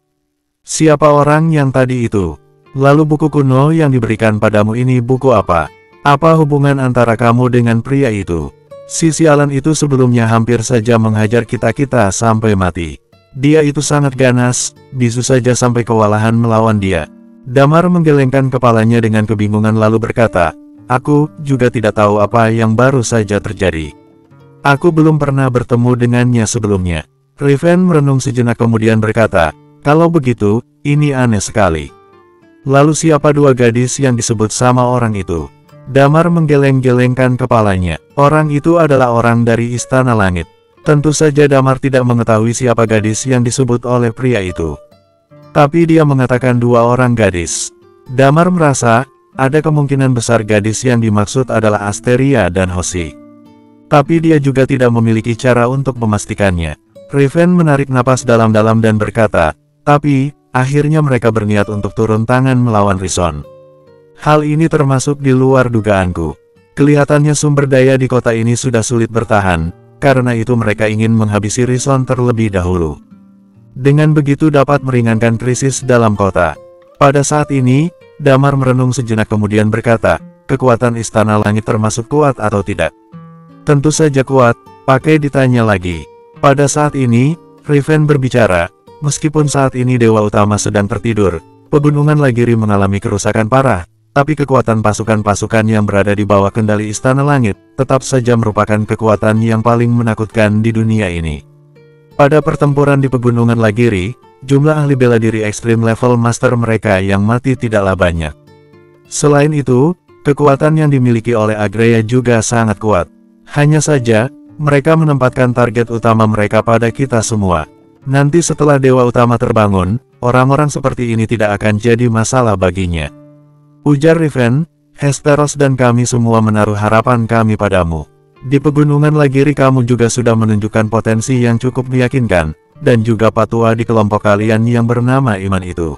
Siapa orang yang tadi itu? Lalu buku kuno yang diberikan padamu ini buku apa? Apa hubungan antara kamu dengan pria itu? Si sialan itu sebelumnya hampir saja menghajar kita-kita sampai mati. Dia itu sangat ganas, bisu saja sampai kewalahan melawan dia." Damar menggelengkan kepalanya dengan kebingungan lalu berkata, "Aku juga tidak tahu apa yang baru saja terjadi. Aku belum pernah bertemu dengannya sebelumnya." Riven merenung sejenak kemudian berkata, "Kalau begitu, ini aneh sekali. Lalu siapa dua gadis yang disebut sama orang itu?" Damar menggeleng-gelengkan kepalanya. Orang itu adalah orang dari Istana Langit. Tentu saja Damar tidak mengetahui siapa gadis yang disebut oleh pria itu. Tapi dia mengatakan dua orang gadis. Damar merasa, ada kemungkinan besar gadis yang dimaksud adalah Asteria dan Hoshi. Tapi dia juga tidak memiliki cara untuk memastikannya. Riven menarik napas dalam-dalam dan berkata, "Tapi, akhirnya mereka berniat untuk turun tangan melawan Rison. Hal ini termasuk di luar dugaanku. Kelihatannya sumber daya di kota ini sudah sulit bertahan, karena itu mereka ingin menghabisi Rison terlebih dahulu. Dengan begitu dapat meringankan krisis dalam kota." Pada saat ini, Damar merenung sejenak kemudian berkata, "Kekuatan Istana Langit termasuk kuat atau tidak?" "Tentu saja kuat, pakai ditanya lagi." Pada saat ini, Riven berbicara, "Meskipun saat ini Dewa Utama sedang tertidur, pegunungan Lagiri mengalami kerusakan parah, tapi kekuatan pasukan-pasukan yang berada di bawah kendali Istana Langit, tetap saja merupakan kekuatan yang paling menakutkan di dunia ini. Pada pertempuran di pegunungan Lagiri, jumlah ahli bela diri ekstrim level master mereka yang mati tidaklah banyak. Selain itu, kekuatan yang dimiliki oleh Agreya juga sangat kuat. Hanya saja, mereka menempatkan target utama mereka pada kita semua. Nanti setelah Dewa Utama terbangun, orang-orang seperti ini tidak akan jadi masalah baginya." Ujar Riven, "Hesteros dan kami semua menaruh harapan kami padamu. Di pegunungan Lagiri kamu juga sudah menunjukkan potensi yang cukup meyakinkan, dan juga Patua di kelompok kalian yang bernama Iman itu."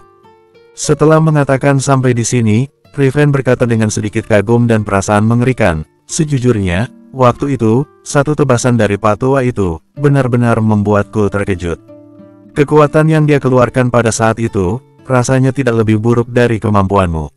Setelah mengatakan sampai di sini, Riven berkata dengan sedikit kagum dan perasaan mengerikan, "Sejujurnya, waktu itu, satu tebasan dari Patua itu, benar-benar membuatku terkejut. Kekuatan yang dia keluarkan pada saat itu, rasanya tidak lebih buruk dari kemampuanmu.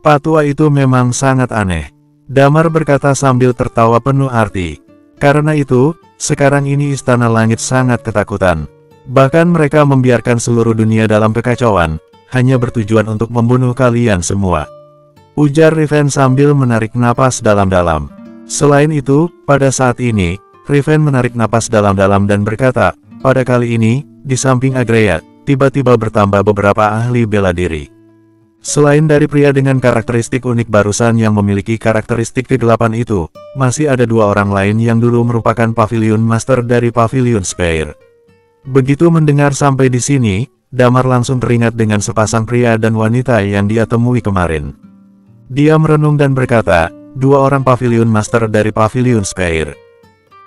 Patua itu memang sangat aneh." Damar berkata sambil tertawa penuh arti. "Karena itu, sekarang ini Istana Langit sangat ketakutan. Bahkan mereka membiarkan seluruh dunia dalam kekacauan, hanya bertujuan untuk membunuh kalian semua." Ujar Riven sambil menarik napas dalam-dalam. Selain itu, pada saat ini, Riven menarik napas dalam-dalam dan berkata, "Pada kali ini, di samping Agreya, tiba-tiba bertambah beberapa ahli bela diri. Selain dari pria dengan karakteristik unik barusan yang memiliki karakteristik kegelapan itu, masih ada dua orang lain yang dulu merupakan Pavilion Master dari Pavilion Spire." Begitu mendengar sampai di sini, Damar langsung teringat dengan sepasang pria dan wanita yang dia temui kemarin. Dia merenung dan berkata, "Dua orang Pavilion Master dari Pavilion Spire.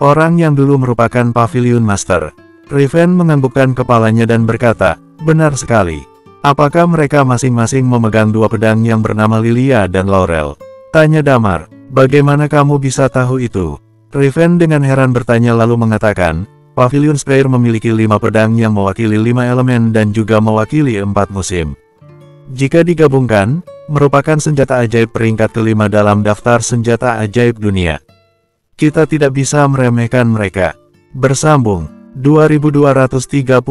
Orang yang dulu merupakan Pavilion Master. Riven menganggukkan kepalanya dan berkata, benar sekali. Apakah mereka masing-masing memegang dua pedang yang bernama Lilia dan Laurel? Tanya Damar. Bagaimana kamu bisa tahu itu? Riven dengan heran bertanya lalu mengatakan, Pavilion Spire memiliki 5 pedang yang mewakili 5 elemen dan juga mewakili 4 musim. Jika digabungkan, merupakan senjata ajaib peringkat kelima dalam daftar senjata ajaib dunia. Kita tidak bisa meremehkan mereka. Bersambung. 2235.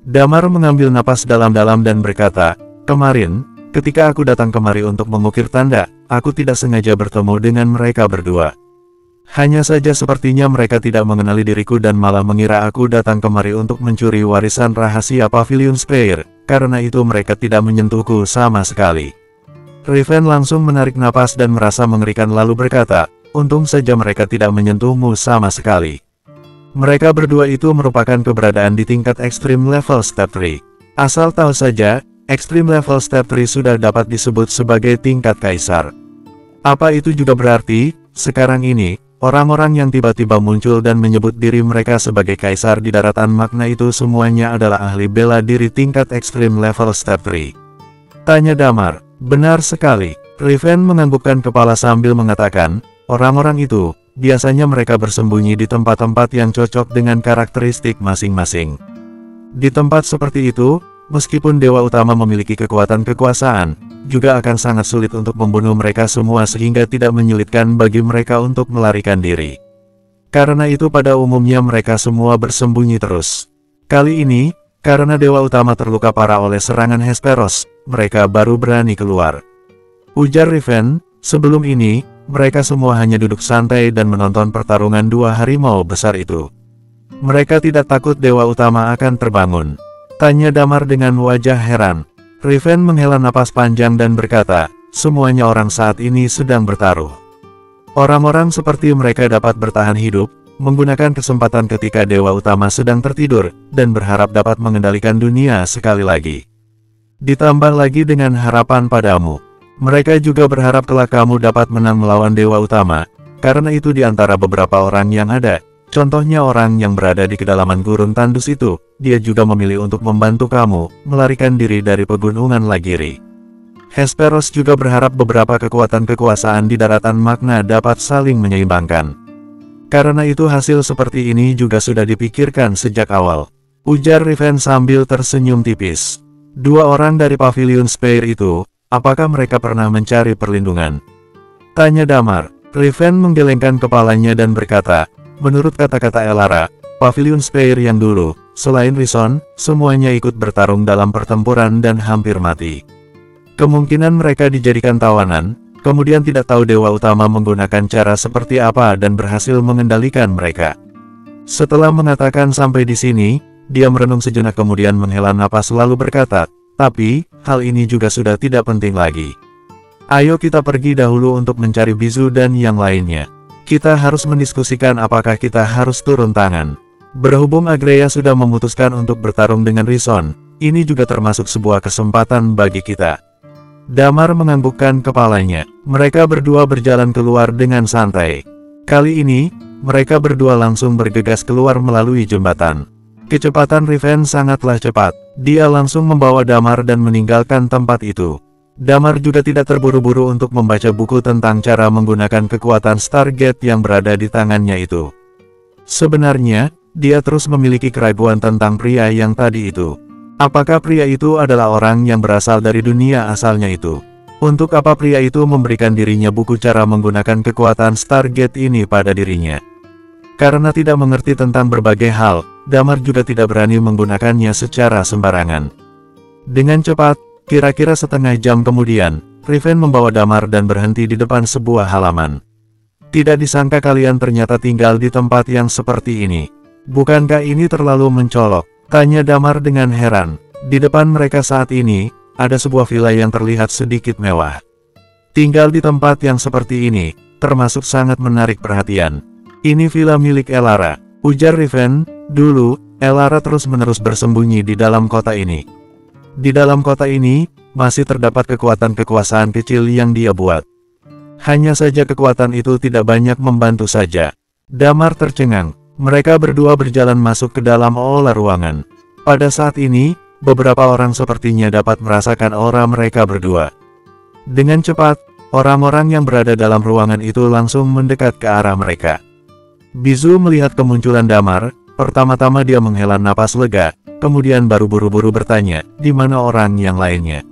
Damar mengambil napas dalam-dalam dan berkata, kemarin, ketika aku datang kemari untuk mengukir tanda, aku tidak sengaja bertemu dengan mereka berdua. Hanya saja sepertinya mereka tidak mengenali diriku dan malah mengira aku datang kemari untuk mencuri warisan rahasia Pavilion Spire, karena itu mereka tidak menyentuhku sama sekali. Riven langsung menarik napas dan merasa mengerikan lalu berkata, untung saja mereka tidak menyentuhmu sama sekali. Mereka berdua itu merupakan keberadaan di tingkat Extreme Level Step 3. Asal tahu saja, Extreme Level Step 3 sudah dapat disebut sebagai tingkat kaisar. Apa itu juga berarti, sekarang ini, orang-orang yang tiba-tiba muncul dan menyebut diri mereka sebagai kaisar di daratan Magna itu semuanya adalah ahli bela diri tingkat Extreme Level Step 3. Tanya Damar. Benar sekali. Riven menganggukkan kepala sambil mengatakan, orang-orang itu, biasanya mereka bersembunyi di tempat-tempat yang cocok dengan karakteristik masing-masing. Di tempat seperti itu, meskipun Dewa Utama memiliki kekuatan kekuasaan, juga akan sangat sulit untuk membunuh mereka semua sehingga tidak menyulitkan bagi mereka untuk melarikan diri. Karena itu pada umumnya mereka semua bersembunyi terus. Kali ini, karena Dewa Utama terluka parah oleh serangan Hesperos, mereka baru berani keluar. Ujar Riven, sebelum ini, mereka semua hanya duduk santai dan menonton pertarungan dua harimau besar itu. Mereka tidak takut Dewa Utama akan terbangun. Tanya Damar dengan wajah heran. Riven menghela napas panjang dan berkata, semuanya orang saat ini sedang bertaruh. Orang-orang seperti mereka dapat bertahan hidup, menggunakan kesempatan ketika Dewa Utama sedang tertidur, dan berharap dapat mengendalikan dunia sekali lagi. Ditambah lagi dengan harapan padamu. Mereka juga berharap kelak kamu dapat menang melawan Dewa Utama, karena itu di antara beberapa orang yang ada, contohnya orang yang berada di kedalaman gurun tandus itu, dia juga memilih untuk membantu kamu, melarikan diri dari pegunungan Lagiri. Hesperos juga berharap beberapa kekuatan kekuasaan di daratan Magna dapat saling menyeimbangkan. Karena itu hasil seperti ini juga sudah dipikirkan sejak awal. Ujar Riven sambil tersenyum tipis. Dua orang dari Pavilion Spire itu, apakah mereka pernah mencari perlindungan? Tanya Damar. Riven menggelengkan kepalanya dan berkata, menurut kata-kata Elara, Pavilion Spire yang dulu, selain Rison, semuanya ikut bertarung dalam pertempuran dan hampir mati. Kemungkinan mereka dijadikan tawanan, kemudian tidak tahu Dewa Utama menggunakan cara seperti apa dan berhasil mengendalikan mereka. Setelah mengatakan sampai di sini, dia merenung sejenak kemudian menghela napas lalu berkata, tapi, hal ini juga sudah tidak penting lagi. Ayo kita pergi dahulu untuk mencari Bizu dan yang lainnya. Kita harus mendiskusikan apakah kita harus turun tangan. Berhubung Agreya sudah memutuskan untuk bertarung dengan Rison, ini juga termasuk sebuah kesempatan bagi kita. Damar menganggukkan kepalanya. Mereka berdua berjalan keluar dengan santai. Kali ini, mereka berdua langsung bergegas keluar melalui jembatan. Kecepatan Riven sangatlah cepat. Dia langsung membawa Damar dan meninggalkan tempat itu. Damar juga tidak terburu-buru untuk membaca buku tentang cara menggunakan kekuatan Stargate yang berada di tangannya itu. Sebenarnya, dia terus memiliki keraguan tentang pria yang tadi itu. Apakah pria itu adalah orang yang berasal dari dunia asalnya itu? Untuk apa pria itu memberikan dirinya buku cara menggunakan kekuatan Stargate ini pada dirinya? Karena tidak mengerti tentang berbagai hal, Damar juga tidak berani menggunakannya secara sembarangan. Dengan cepat, kira-kira setengah jam kemudian, Riven membawa Damar dan berhenti di depan sebuah halaman. Tidak disangka kalian ternyata tinggal di tempat yang seperti ini. Bukankah ini terlalu mencolok? Tanya Damar dengan heran. Di depan mereka saat ini, ada sebuah villa yang terlihat sedikit mewah. Tinggal di tempat yang seperti ini, termasuk sangat menarik perhatian. Ini villa milik Elara. Ujar Riven, dulu, Elara terus-menerus bersembunyi di dalam kota ini. Di dalam kota ini, masih terdapat kekuatan kekuasaan kecil yang dia buat. Hanya saja kekuatan itu tidak banyak membantu saja. Damar tercengang. Mereka berdua berjalan masuk ke dalam aula ruangan. Pada saat ini, beberapa orang sepertinya dapat merasakan aura mereka berdua. Dengan cepat, orang-orang yang berada dalam ruangan itu langsung mendekat ke arah mereka. Bizu melihat kemunculan Damar, pertama-tama dia menghela napas lega, kemudian baru buru-buru bertanya, di mana orang yang lainnya.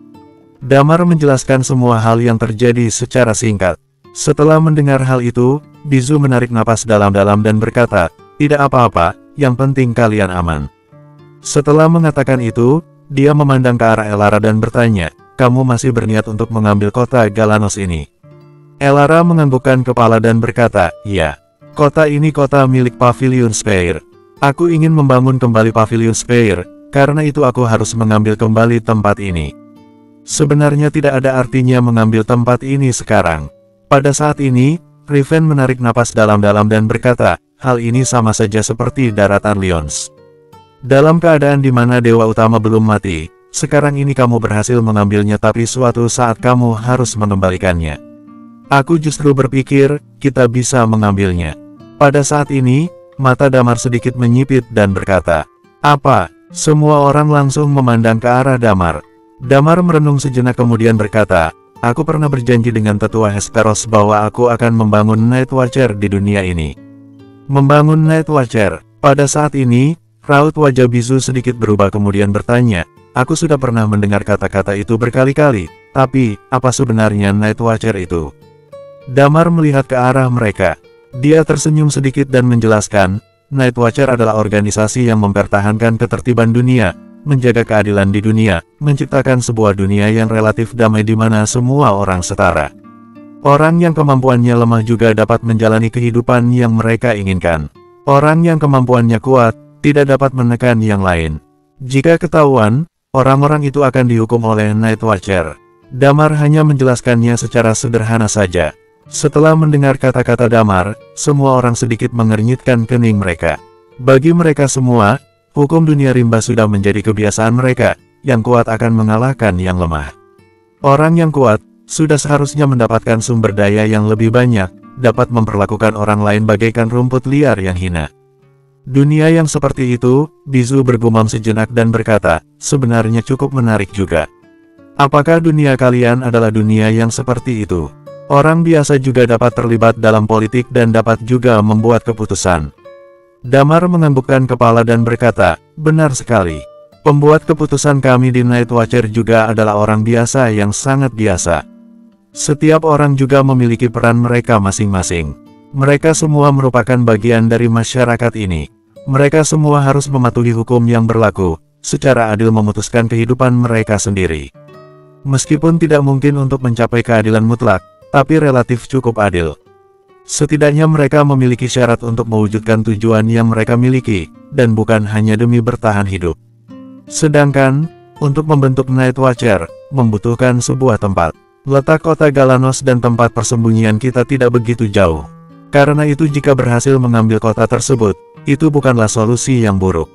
Damar menjelaskan semua hal yang terjadi secara singkat. Setelah mendengar hal itu, Bizu menarik napas dalam-dalam dan berkata, tidak apa-apa, yang penting kalian aman. Setelah mengatakan itu, dia memandang ke arah Elara dan bertanya, kamu masih berniat untuk mengambil kota Galanos ini? Elara menganggukkan kepala dan berkata, ya. Kota ini kota milik Pavilion Spire. Aku ingin membangun kembali Pavilion Spire, karena itu aku harus mengambil kembali tempat ini. Sebenarnya tidak ada artinya mengambil tempat ini sekarang. Pada saat ini, Riven menarik napas dalam-dalam dan berkata, hal ini sama saja seperti daratan Lyons. Dalam keadaan di mana dewa utama belum mati, sekarang ini kamu berhasil mengambilnya tapi suatu saat kamu harus mengembalikannya. Aku justru berpikir, kita bisa mengambilnya. Pada saat ini, mata Damar sedikit menyipit dan berkata, apa? Semua orang langsung memandang ke arah Damar. Damar merenung sejenak kemudian berkata, aku pernah berjanji dengan tetua Hesperos bahwa aku akan membangun Night Watcher di dunia ini. Membangun Night Watcher. Pada saat ini, raut wajah Bizu sedikit berubah kemudian bertanya, aku sudah pernah mendengar kata-kata itu berkali-kali, tapi, apa sebenarnya Night Watcher itu? Damar melihat ke arah mereka. Dia tersenyum sedikit dan menjelaskan, Night Watcher adalah organisasi yang mempertahankan ketertiban dunia, menjaga keadilan di dunia, menciptakan sebuah dunia yang relatif damai di mana semua orang setara. Orang yang kemampuannya lemah juga dapat menjalani kehidupan yang mereka inginkan. Orang yang kemampuannya kuat, tidak dapat menekan yang lain. Jika ketahuan, orang-orang itu akan dihukum oleh Night Watcher. Damar hanya menjelaskannya secara sederhana saja. Setelah mendengar kata-kata Damar, semua orang sedikit mengernyitkan kening mereka. Bagi mereka semua, hukum dunia rimba sudah menjadi kebiasaan mereka, yang kuat akan mengalahkan yang lemah. Orang yang kuat, sudah seharusnya mendapatkan sumber daya yang lebih banyak, dapat memperlakukan orang lain bagaikan rumput liar yang hina. Dunia yang seperti itu, Bizu bergumam sejenak dan berkata, sebenarnya cukup menarik juga. Apakah dunia kalian adalah dunia yang seperti itu? Orang biasa juga dapat terlibat dalam politik dan dapat juga membuat keputusan. Damar menganggukkan kepala dan berkata, benar sekali. Pembuat keputusan kami di Night Watcher juga adalah orang biasa yang sangat biasa. Setiap orang juga memiliki peran mereka masing-masing. Mereka semua merupakan bagian dari masyarakat ini. Mereka semua harus mematuhi hukum yang berlaku, secara adil memutuskan kehidupan mereka sendiri. Meskipun tidak mungkin untuk mencapai keadilan mutlak, tapi relatif cukup adil. Setidaknya mereka memiliki syarat untuk mewujudkan tujuan yang mereka miliki, dan bukan hanya demi bertahan hidup. Sedangkan, untuk membentuk Night Watcher, membutuhkan sebuah tempat. Letak kota Galanos dan tempat persembunyian kita tidak begitu jauh. Karena itu jika berhasil mengambil kota tersebut, itu bukanlah solusi yang buruk.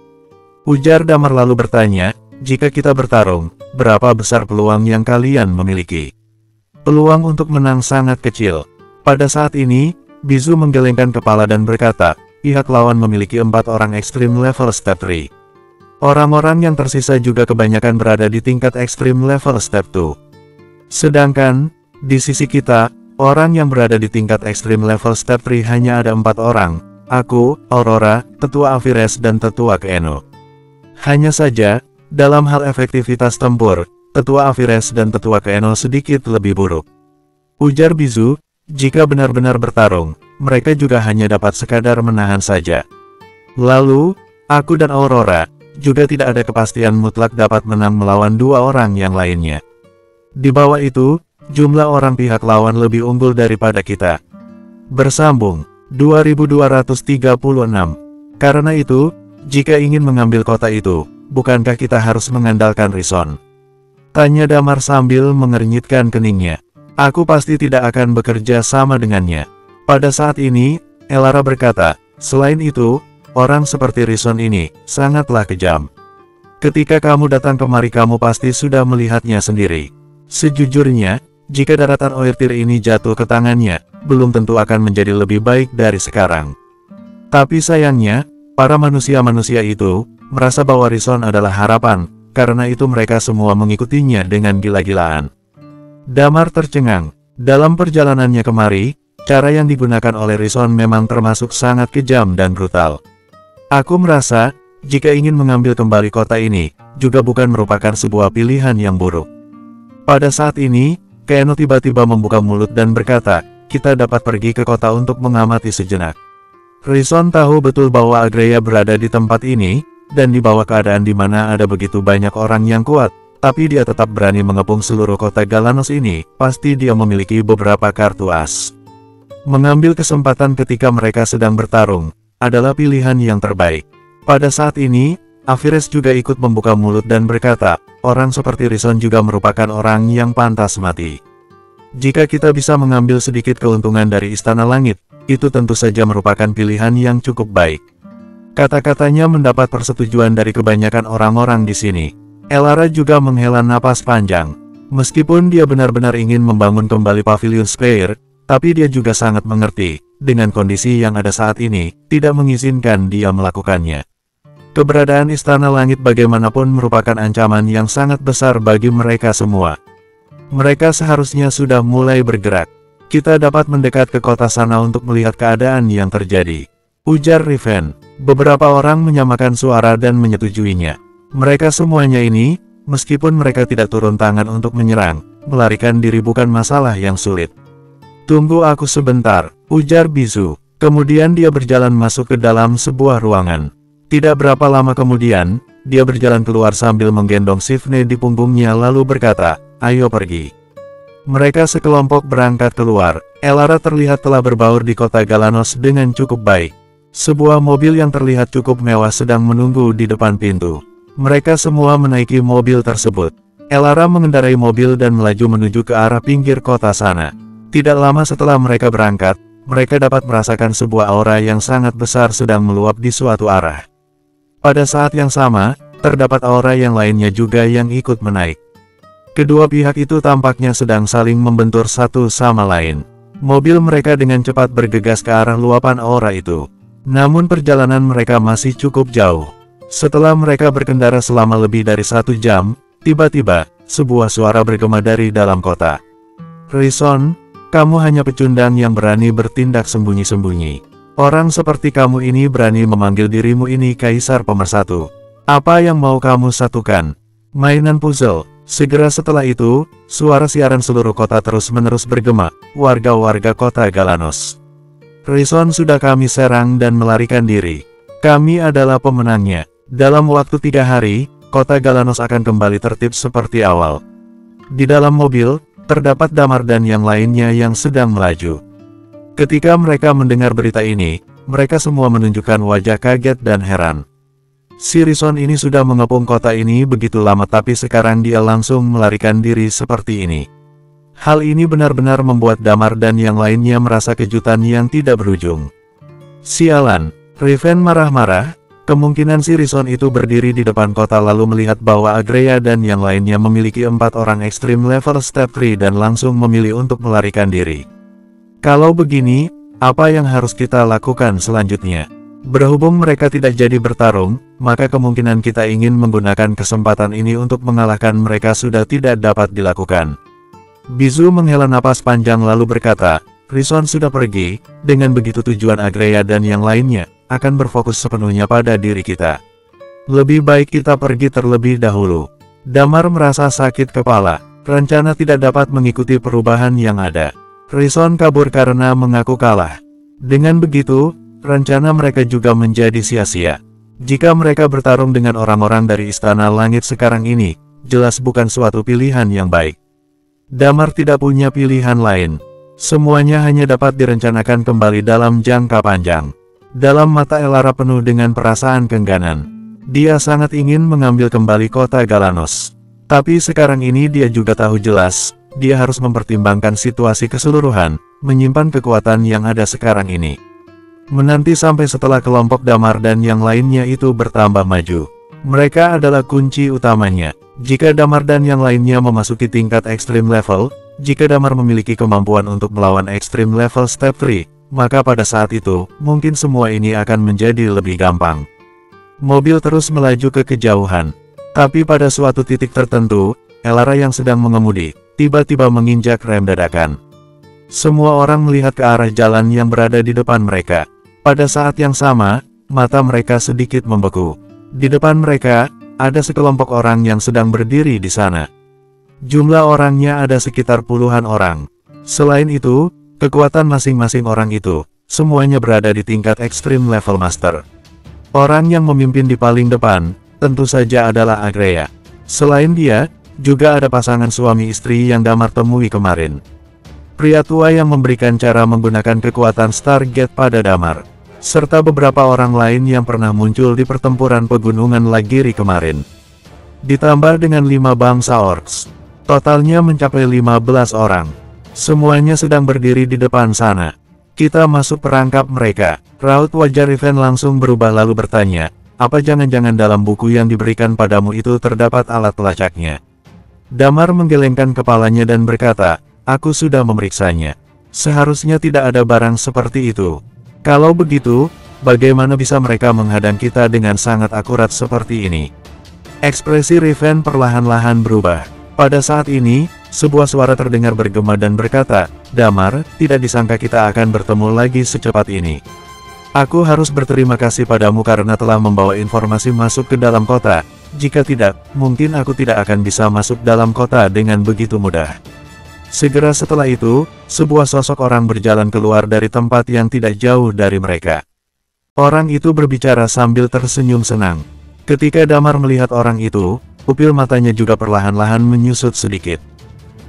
Ujar Damar lalu bertanya, jika kita bertarung, berapa besar peluang yang kalian memiliki? Peluang untuk menang sangat kecil. Pada saat ini, Bizu menggelengkan kepala dan berkata, pihak lawan memiliki 4 orang ekstrim level step 3. Orang-orang yang tersisa juga kebanyakan berada di tingkat ekstrim level step 2. Sedangkan, di sisi kita, orang yang berada di tingkat ekstrim level step 3 hanya ada 4 orang, aku, Aurora, Tetua Avires dan Tetua Keeno. Hanya saja, dalam hal efektivitas tempur, Tetua Avires dan Tetua Keeno sedikit lebih buruk. Ujar Bizu, jika benar-benar bertarung, mereka juga hanya dapat sekadar menahan saja. Lalu, aku dan Aurora, juga tidak ada kepastian mutlak dapat menang melawan 2 orang yang lainnya. Di bawah itu, jumlah orang pihak lawan lebih unggul daripada kita. Bersambung, 2236. Karena itu, jika ingin mengambil kota itu, bukankah kita harus mengandalkan Rison? Tanya Damar sambil mengernyitkan keningnya. Aku pasti tidak akan bekerja sama dengannya. Pada saat ini, Elara berkata, selain itu, orang seperti Rison ini, sangatlah kejam. Ketika kamu datang kemari kamu pasti sudah melihatnya sendiri. Sejujurnya, jika daratan Oertir ini jatuh ke tangannya, belum tentu akan menjadi lebih baik dari sekarang. Tapi sayangnya, para manusia-manusia itu merasa bahwa Rison adalah harapan, karena itu mereka semua mengikutinya dengan gila-gilaan. Damar tercengang. Dalam perjalanannya kemari, cara yang digunakan oleh Rison memang termasuk sangat kejam dan brutal. Aku merasa, jika ingin mengambil kembali kota ini, juga bukan merupakan sebuah pilihan yang buruk. Pada saat ini, Keno tiba-tiba membuka mulut dan berkata, kita dapat pergi ke kota untuk mengamati sejenak. Rison tahu betul bahwa Agreya berada di tempat ini, dan di bawah keadaan di mana ada begitu banyak orang yang kuat, tapi dia tetap berani mengepung seluruh kota Galanos ini, pasti dia memiliki beberapa kartu as. Mengambil kesempatan ketika mereka sedang bertarung, adalah pilihan yang terbaik. Pada saat ini, Aphires juga ikut membuka mulut dan berkata, orang seperti Rison juga merupakan orang yang pantas mati. Jika kita bisa mengambil sedikit keuntungan dari Istana Langit, itu tentu saja merupakan pilihan yang cukup baik. Kata-katanya mendapat persetujuan dari kebanyakan orang-orang di sini. Elara juga menghela napas panjang. Meskipun dia benar-benar ingin membangun kembali Pavilion Spire, tapi dia juga sangat mengerti, dengan kondisi yang ada saat ini, tidak mengizinkan dia melakukannya. Keberadaan Istana Langit bagaimanapun merupakan ancaman yang sangat besar bagi mereka semua. Mereka seharusnya sudah mulai bergerak. Kita dapat mendekat ke kota sana untuk melihat keadaan yang terjadi, ujar Riven. Beberapa orang menyamakan suara dan menyetujuinya. Mereka semuanya ini, meskipun mereka tidak turun tangan untuk menyerang, melarikan diri bukan masalah yang sulit. Tunggu aku sebentar, ujar Bizu. Kemudian dia berjalan masuk ke dalam sebuah ruangan. Tidak berapa lama kemudian, dia berjalan keluar sambil menggendong Sifne di punggungnya lalu berkata, ayo pergi. Mereka sekelompok berangkat keluar. Elara terlihat telah berbaur di kota Galanos dengan cukup baik. Sebuah mobil yang terlihat cukup mewah sedang menunggu di depan pintu. Mereka semua menaiki mobil tersebut. Elara mengendarai mobil dan melaju menuju ke arah pinggir kota sana. Tidak lama setelah mereka berangkat, mereka dapat merasakan sebuah aura yang sangat besar sedang meluap di suatu arah. Pada saat yang sama, terdapat aura yang lainnya juga yang ikut menaik. Kedua pihak itu tampaknya sedang saling membentur satu sama lain. Mobil mereka dengan cepat bergegas ke arah luapan aura itu. Namun perjalanan mereka masih cukup jauh. Setelah mereka berkendara selama lebih dari 1 jam, tiba-tiba, sebuah suara bergema dari dalam kota. Rison, kamu hanya pecundang yang berani bertindak sembunyi-sembunyi. Orang seperti kamu ini berani memanggil dirimu ini Kaisar Pemersatu. Apa yang mau kamu satukan? Mainan puzzle. Segera setelah itu, suara siaran seluruh kota terus-menerus bergema, warga-warga kota Galanos. Rison sudah kami serang dan melarikan diri. Kami adalah pemenangnya. Dalam waktu 3 hari, kota Galanos akan kembali tertib seperti awal. Di dalam mobil, terdapat Damar dan yang lainnya yang sedang melaju. Ketika mereka mendengar berita ini, mereka semua menunjukkan wajah kaget dan heran. Si Rison ini sudah mengepung kota ini begitu lama tapi sekarang dia langsung melarikan diri seperti ini. Hal ini benar-benar membuat Damar dan yang lainnya merasa kejutan yang tidak berujung. Sialan, Riven marah-marah. Kemungkinan si Rison itu berdiri di depan kota lalu melihat bahwa Agreya dan yang lainnya memiliki 4 orang ekstrim level step 3 dan langsung memilih untuk melarikan diri. Kalau begini, apa yang harus kita lakukan selanjutnya? Berhubung mereka tidak jadi bertarung, maka kemungkinan kita ingin menggunakan kesempatan ini untuk mengalahkan mereka sudah tidak dapat dilakukan. Bizu menghela napas panjang lalu berkata, Rison sudah pergi, dengan begitu tujuan Agreya dan yang lainnya, akan berfokus sepenuhnya pada diri kita. Lebih baik kita pergi terlebih dahulu. Damar merasa sakit kepala, rencana tidak dapat mengikuti perubahan yang ada. Rison kabur karena mengaku kalah. Dengan begitu, rencana mereka juga menjadi sia-sia. Jika mereka bertarung dengan orang-orang dari Istana Langit sekarang ini, jelas bukan suatu pilihan yang baik. Damar tidak punya pilihan lain. Semuanya hanya dapat direncanakan kembali dalam jangka panjang. Dalam mata Elara penuh dengan perasaan kengganan. Dia sangat ingin mengambil kembali kota Galanos. Tapi sekarang ini dia juga tahu jelas, dia harus mempertimbangkan situasi keseluruhan, menyimpan kekuatan yang ada sekarang ini. Menanti sampai setelah kelompok Damar dan yang lainnya itu bertambah maju. Mereka adalah kunci utamanya. Jika Damar dan yang lainnya memasuki tingkat extreme level, jika Damar memiliki kemampuan untuk melawan extreme level step 3, maka pada saat itu, mungkin semua ini akan menjadi lebih gampang. Mobil terus melaju ke kejauhan. Tapi pada suatu titik tertentu, Elara yang sedang mengemudi, tiba-tiba menginjak rem dadakan. Semua orang melihat ke arah jalan yang berada di depan mereka. Pada saat yang sama, mata mereka sedikit membeku. Di depan mereka, ada sekelompok orang yang sedang berdiri di sana. Jumlah orangnya ada sekitar puluhan orang. Selain itu, kekuatan masing-masing orang itu, semuanya berada di tingkat Extreme Level Master. Orang yang memimpin di paling depan, tentu saja adalah Agreya. Selain dia, juga ada pasangan suami istri yang Damar temui kemarin. Pria tua yang memberikan cara menggunakan kekuatan Stargate pada Damar, serta beberapa orang lain yang pernah muncul di pertempuran pegunungan Lagiri kemarin. Ditambah dengan 5 bangsa orcs, totalnya mencapai 15 orang. Semuanya sedang berdiri di depan sana. Kita masuk perangkap mereka. Raut wajah Riven langsung berubah lalu bertanya, apa jangan-jangan dalam buku yang diberikan padamu itu terdapat alat pelacaknya? Damar menggelengkan kepalanya dan berkata, aku sudah memeriksanya. Seharusnya tidak ada barang seperti itu. Kalau begitu, bagaimana bisa mereka menghadang kita dengan sangat akurat seperti ini? Ekspresi Riven perlahan-lahan berubah. Pada saat ini, sebuah suara terdengar bergema dan berkata, Damar, tidak disangka kita akan bertemu lagi secepat ini. Aku harus berterima kasih padamu karena telah membawa informasi masuk ke dalam kota. Jika tidak, mungkin aku tidak akan bisa masuk dalam kota dengan begitu mudah. Segera setelah itu, sebuah sosok orang berjalan keluar dari tempat yang tidak jauh dari mereka. Orang itu berbicara sambil tersenyum senang. Ketika Damar melihat orang itu, pupil matanya juga perlahan-lahan menyusut sedikit.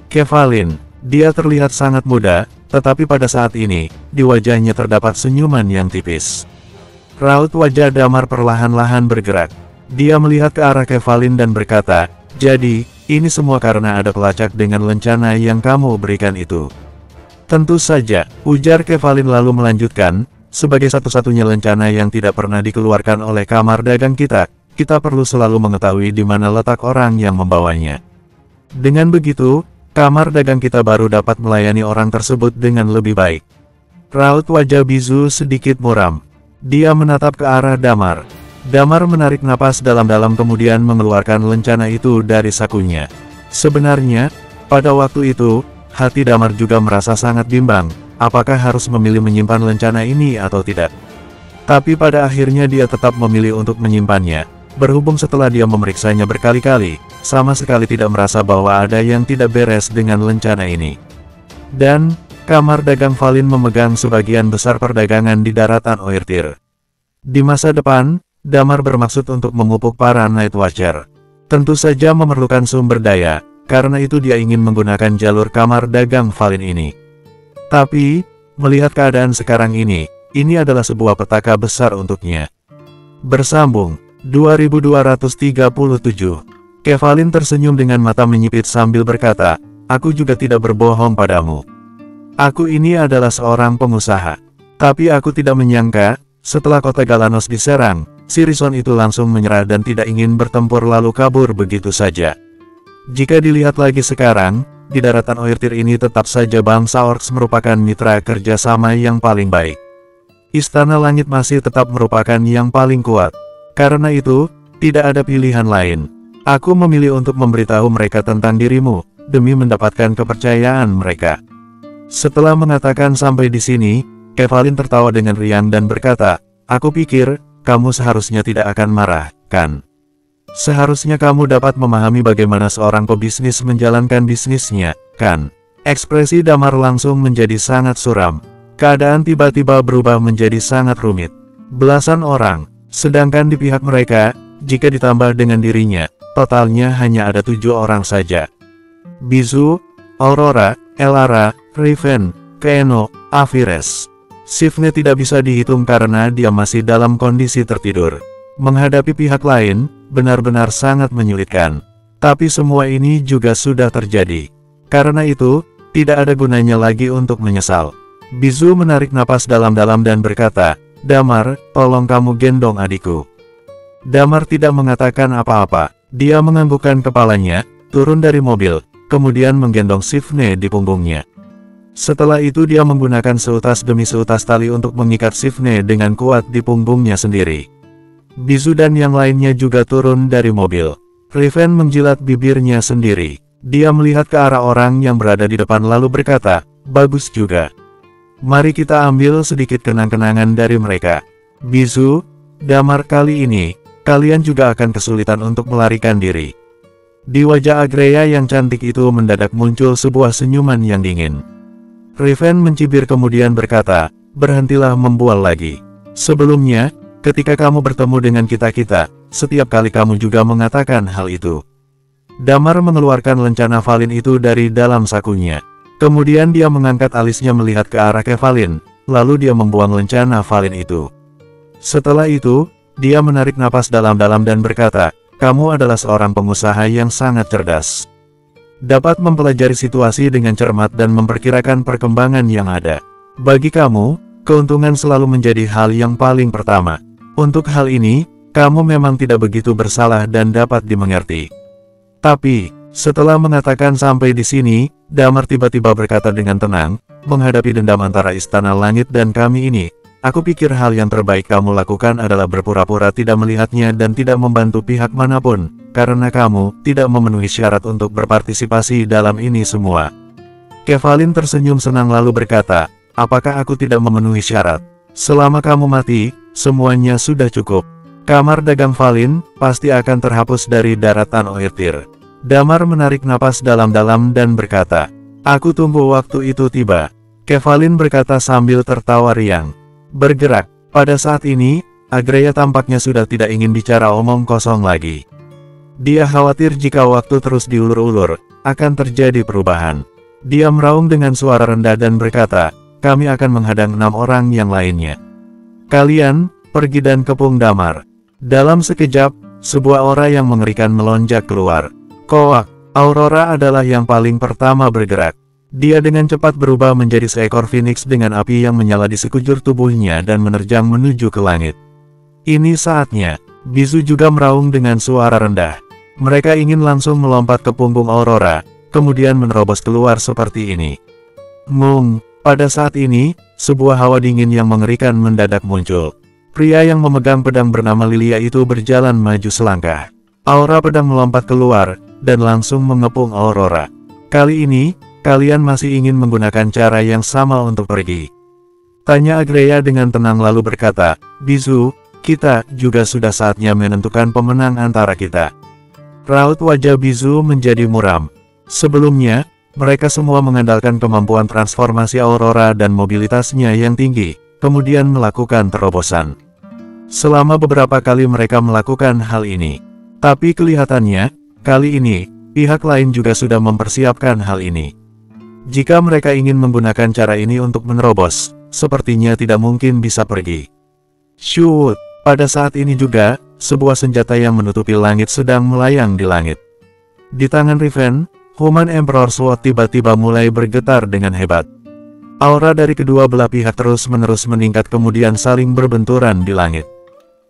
Kevaliin, dia terlihat sangat muda, tetapi pada saat ini, di wajahnya terdapat senyuman yang tipis. Raut wajah Damar perlahan-lahan bergerak. Dia melihat ke arah Kevaliin dan berkata, jadi, ini semua karena ada pelacak dengan lencana yang kamu berikan itu. Tentu saja, ujar Kevaliin lalu melanjutkan, sebagai satu-satunya lencana yang tidak pernah dikeluarkan oleh kamar dagang kita perlu selalu mengetahui di mana letak orang yang membawanya. Dengan begitu, kamar dagang kita baru dapat melayani orang tersebut dengan lebih baik. Raut wajah Bizu sedikit muram. Dia menatap ke arah Damar. Damar menarik napas dalam-dalam kemudian mengeluarkan lencana itu dari sakunya. Sebenarnya, pada waktu itu, hati Damar juga merasa sangat bimbang, apakah harus memilih menyimpan lencana ini atau tidak. Tapi pada akhirnya dia tetap memilih untuk menyimpannya. Berhubung setelah dia memeriksanya berkali-kali, sama sekali tidak merasa bahwa ada yang tidak beres dengan lencana ini. Dan, kamar dagang Valin memegang sebagian besar perdagangan di daratan Oertir. Di masa depan, Damar bermaksud untuk memupuk para Night Watcher. Tentu saja memerlukan sumber daya, karena itu dia ingin menggunakan jalur kamar dagang Valin ini. Tapi, melihat keadaan sekarang ini adalah sebuah petaka besar untuknya. Bersambung 2237. Kevaliin tersenyum dengan mata menyipit sambil berkata, aku juga tidak berbohong padamu. Aku ini adalah seorang pengusaha. Tapi aku tidak menyangka, setelah kota Galanos diserang, si Rison itu langsung menyerah dan tidak ingin bertempur lalu kabur begitu saja. Jika dilihat lagi sekarang, di daratan Oertir ini tetap saja bangsa Orcs merupakan mitra kerjasama yang paling baik. Istana Langit masih tetap merupakan yang paling kuat. Karena itu, tidak ada pilihan lain. Aku memilih untuk memberitahu mereka tentang dirimu, demi mendapatkan kepercayaan mereka. Setelah mengatakan sampai di sini, Kevaliin tertawa dengan riang dan berkata, aku pikir, kamu seharusnya tidak akan marah, kan? Seharusnya kamu dapat memahami bagaimana seorang pebisnis menjalankan bisnisnya, kan? Ekspresi Damar langsung menjadi sangat suram. Keadaan tiba-tiba berubah menjadi sangat rumit. Belasan orang. Sedangkan di pihak mereka, jika ditambah dengan dirinya, totalnya hanya ada 7 orang saja. Bizu, Aurora, Elara, Riven, Keeno, Avires. Sifne tidak bisa dihitung karena dia masih dalam kondisi tertidur. Menghadapi pihak lain, benar-benar sangat menyulitkan. Tapi semua ini juga sudah terjadi. Karena itu, tidak ada gunanya lagi untuk menyesal. Bizu menarik napas dalam-dalam dan berkata, Damar, tolong kamu gendong adikku. Damar tidak mengatakan apa-apa. Dia menganggukkan kepalanya, turun dari mobil, kemudian menggendong Sifne di punggungnya. Setelah itu dia menggunakan seutas demi seutas tali untuk mengikat Sivne dengan kuat di punggungnya sendiri. Bizu dan yang lainnya juga turun dari mobil. Riven menjilat bibirnya sendiri. Dia melihat ke arah orang yang berada di depan lalu berkata, "Bagus juga. Mari kita ambil sedikit kenang-kenangan dari mereka. Bizu, Damar, kali ini, kalian juga akan kesulitan untuk melarikan diri." Di wajah Agreya yang cantik itu mendadak muncul sebuah senyuman yang dingin. Riven mencibir kemudian berkata, "Berhentilah membual lagi. Sebelumnya, ketika kamu bertemu dengan kita-kita, setiap kali kamu juga mengatakan hal itu." Damar mengeluarkan lencana Valin itu dari dalam sakunya. Kemudian dia mengangkat alisnya melihat ke arah Kevin, lalu dia membuang lencana Valin itu. Setelah itu, dia menarik napas dalam-dalam dan berkata, "Kamu adalah seorang pengusaha yang sangat cerdas. Dapat mempelajari situasi dengan cermat dan memperkirakan perkembangan yang ada. Bagi kamu, keuntungan selalu menjadi hal yang paling pertama. Untuk hal ini, kamu memang tidak begitu bersalah dan dapat dimengerti." Tapi, setelah mengatakan sampai di sini, Damar tiba-tiba berkata dengan tenang, "Menghadapi dendam antara Istana Langit dan kami ini, aku pikir hal yang terbaik kamu lakukan adalah berpura-pura tidak melihatnya dan tidak membantu pihak manapun, karena kamu tidak memenuhi syarat untuk berpartisipasi dalam ini semua." Kevin tersenyum senang lalu berkata, "Apakah aku tidak memenuhi syarat? Selama kamu mati, semuanya sudah cukup. Kamar dagang Valin pasti akan terhapus dari daratan Oertir." Damar menarik napas dalam-dalam dan berkata, "Aku tunggu waktu itu tiba." Kevin berkata sambil tertawa riang. Bergerak. Pada saat ini, Agreya tampaknya sudah tidak ingin bicara omong kosong lagi. Dia khawatir jika waktu terus diulur-ulur, akan terjadi perubahan. Dia meraung dengan suara rendah dan berkata, "Kami akan menghadang 6 orang yang lainnya. Kalian, pergi dan kepung Damar." Dalam sekejap, sebuah aura yang mengerikan melonjak keluar. Koak, Aurora adalah yang paling pertama bergerak. Dia dengan cepat berubah menjadi seekor phoenix dengan api yang menyala di sekujur tubuhnya dan menerjang menuju ke langit. Ini saatnya, Bizu juga meraung dengan suara rendah. Mereka ingin langsung melompat ke punggung Aurora, kemudian menerobos keluar seperti ini. Mung, pada saat ini, sebuah hawa dingin yang mengerikan mendadak muncul. Pria yang memegang pedang bernama Lilia itu berjalan maju selangkah. Aura pedang melompat keluar, dan langsung mengepung Aurora. "Kali ini, kalian masih ingin menggunakan cara yang sama untuk pergi?" tanya Agreya dengan tenang lalu berkata, "Bizu, kita juga sudah saatnya menentukan pemenang antara kita." Raut wajah Bizu menjadi muram. Sebelumnya, mereka semua mengandalkan kemampuan transformasi Aurora dan mobilitasnya yang tinggi, kemudian melakukan terobosan. Selama beberapa kali mereka melakukan hal ini. Tapi kelihatannya, kali ini, pihak lain juga sudah mempersiapkan hal ini. Jika mereka ingin menggunakan cara ini untuk menerobos, sepertinya tidak mungkin bisa pergi. Shoot! Pada saat ini juga, sebuah senjata yang menutupi langit sedang melayang di langit. Di tangan Riven, Human Emperor Sword tiba-tiba mulai bergetar dengan hebat. Aura dari kedua belah pihak terus-menerus meningkat kemudian saling berbenturan di langit.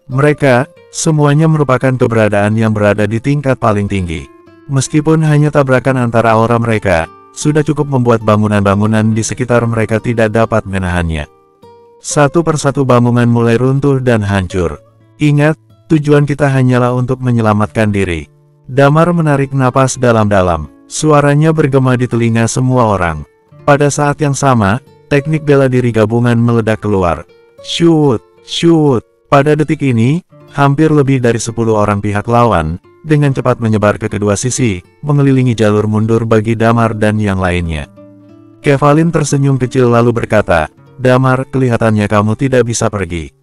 Mereka, semuanya merupakan keberadaan yang berada di tingkat paling tinggi. Meskipun hanya tabrakan antara aura mereka, sudah cukup membuat bangunan-bangunan di sekitar mereka tidak dapat menahannya. Satu persatu bangunan mulai runtuh dan hancur. Ingat, tujuan kita hanyalah untuk menyelamatkan diri. Damar menarik napas dalam-dalam. Suaranya bergema di telinga semua orang. Pada saat yang sama, teknik bela diri gabungan meledak keluar. Shoot! Shoot! Pada detik ini, hampir lebih dari 10 orang pihak lawan, dengan cepat menyebar ke kedua sisi, mengelilingi jalur mundur bagi Damar dan yang lainnya. Kevin tersenyum kecil lalu berkata, "Damar, kelihatannya kamu tidak bisa pergi."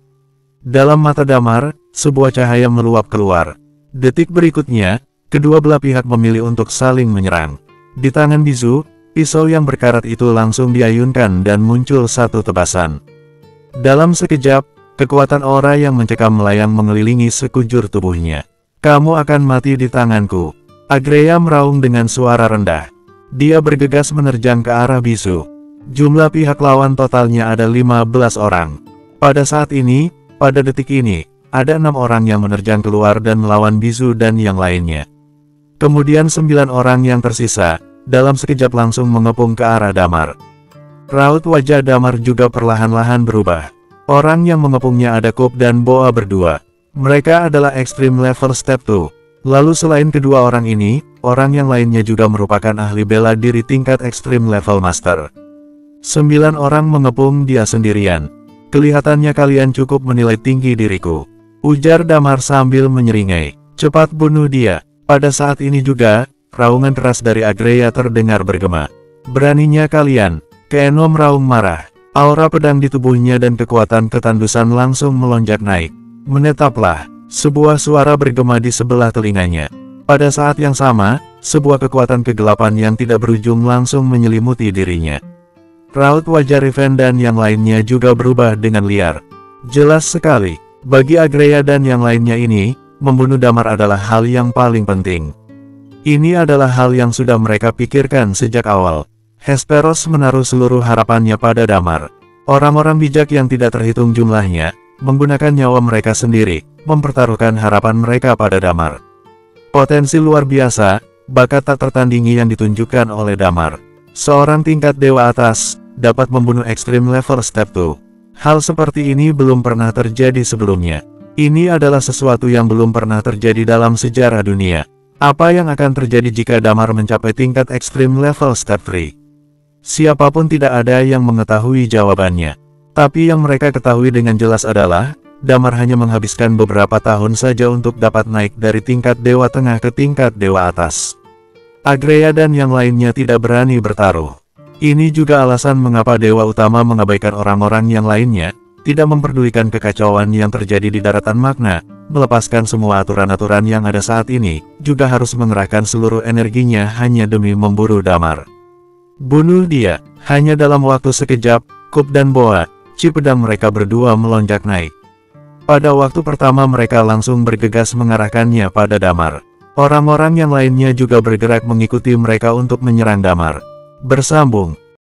Dalam mata Damar, sebuah cahaya meluap keluar. Detik berikutnya, kedua belah pihak memilih untuk saling menyerang. Di tangan Bizu, pisau yang berkarat itu langsung diayunkan dan muncul satu tebasan. Dalam sekejap, kekuatan aura yang mencekam melayang mengelilingi sekujur tubuhnya. "Kamu akan mati di tanganku." Agreya meraung dengan suara rendah. Dia bergegas menerjang ke arah Bizu. Jumlah pihak lawan totalnya ada 15 orang. Pada saat ini, pada detik ini, ada 6 orang yang menerjang keluar dan melawan Bizu dan yang lainnya. Kemudian 9 orang yang tersisa, dalam sekejap langsung mengepung ke arah Damar. Raut wajah Damar juga perlahan-lahan berubah. Orang yang mengepungnya ada Kup dan Boa berdua. Mereka adalah Extreme Level Step 2. Lalu selain kedua orang ini, orang yang lainnya juga merupakan ahli bela diri tingkat Extreme Level Master. 9 orang mengepung dia sendirian. Kelihatannya kalian cukup menilai tinggi diriku, ujar Damar sambil menyeringai. Cepat bunuh dia. Pada saat ini juga, raungan keras dari Agreya terdengar bergema. Beraninya kalian. Keenom meraung marah. Aura pedang di tubuhnya dan kekuatan ketandusan langsung melonjak naik. Menetaplah. Sebuah suara bergema di sebelah telinganya. Pada saat yang sama, sebuah kekuatan kegelapan yang tidak berujung langsung menyelimuti dirinya. Raut wajah Riven dan yang lainnya juga berubah dengan liar. Jelas sekali, bagi Agreya dan yang lainnya ini, membunuh Damar adalah hal yang paling penting. Ini adalah hal yang sudah mereka pikirkan sejak awal. Hesperos menaruh seluruh harapannya pada Damar. Orang-orang bijak yang tidak terhitung jumlahnya, menggunakan nyawa mereka sendiri, mempertaruhkan harapan mereka pada Damar. Potensi luar biasa, bakat tak tertandingi yang ditunjukkan oleh Damar. Seorang tingkat dewa atas, dapat membunuh Extreme Level Step 2. Hal seperti ini belum pernah terjadi sebelumnya. Ini adalah sesuatu yang belum pernah terjadi dalam sejarah dunia. Apa yang akan terjadi jika Damar mencapai tingkat Extreme Level Step 3? Siapapun tidak ada yang mengetahui jawabannya. Tapi yang mereka ketahui dengan jelas adalah, Damar hanya menghabiskan beberapa tahun saja untuk dapat naik dari tingkat dewa tengah ke tingkat dewa atas. Agreya dan yang lainnya tidak berani bertaruh. Ini juga alasan mengapa dewa utama mengabaikan orang-orang yang lainnya, tidak memperdulikan kekacauan yang terjadi di daratan Magna, melepaskan semua aturan-aturan yang ada saat ini, juga harus mengerahkan seluruh energinya hanya demi memburu Damar. Bunuh dia. Hanya dalam waktu sekejap, Kup dan Boa, ci pedang mereka berdua melonjak naik. Pada waktu pertama mereka langsung bergegas mengarahkannya pada Damar. Orang-orang yang lainnya juga bergerak mengikuti mereka untuk menyerang Damar. Bersambung,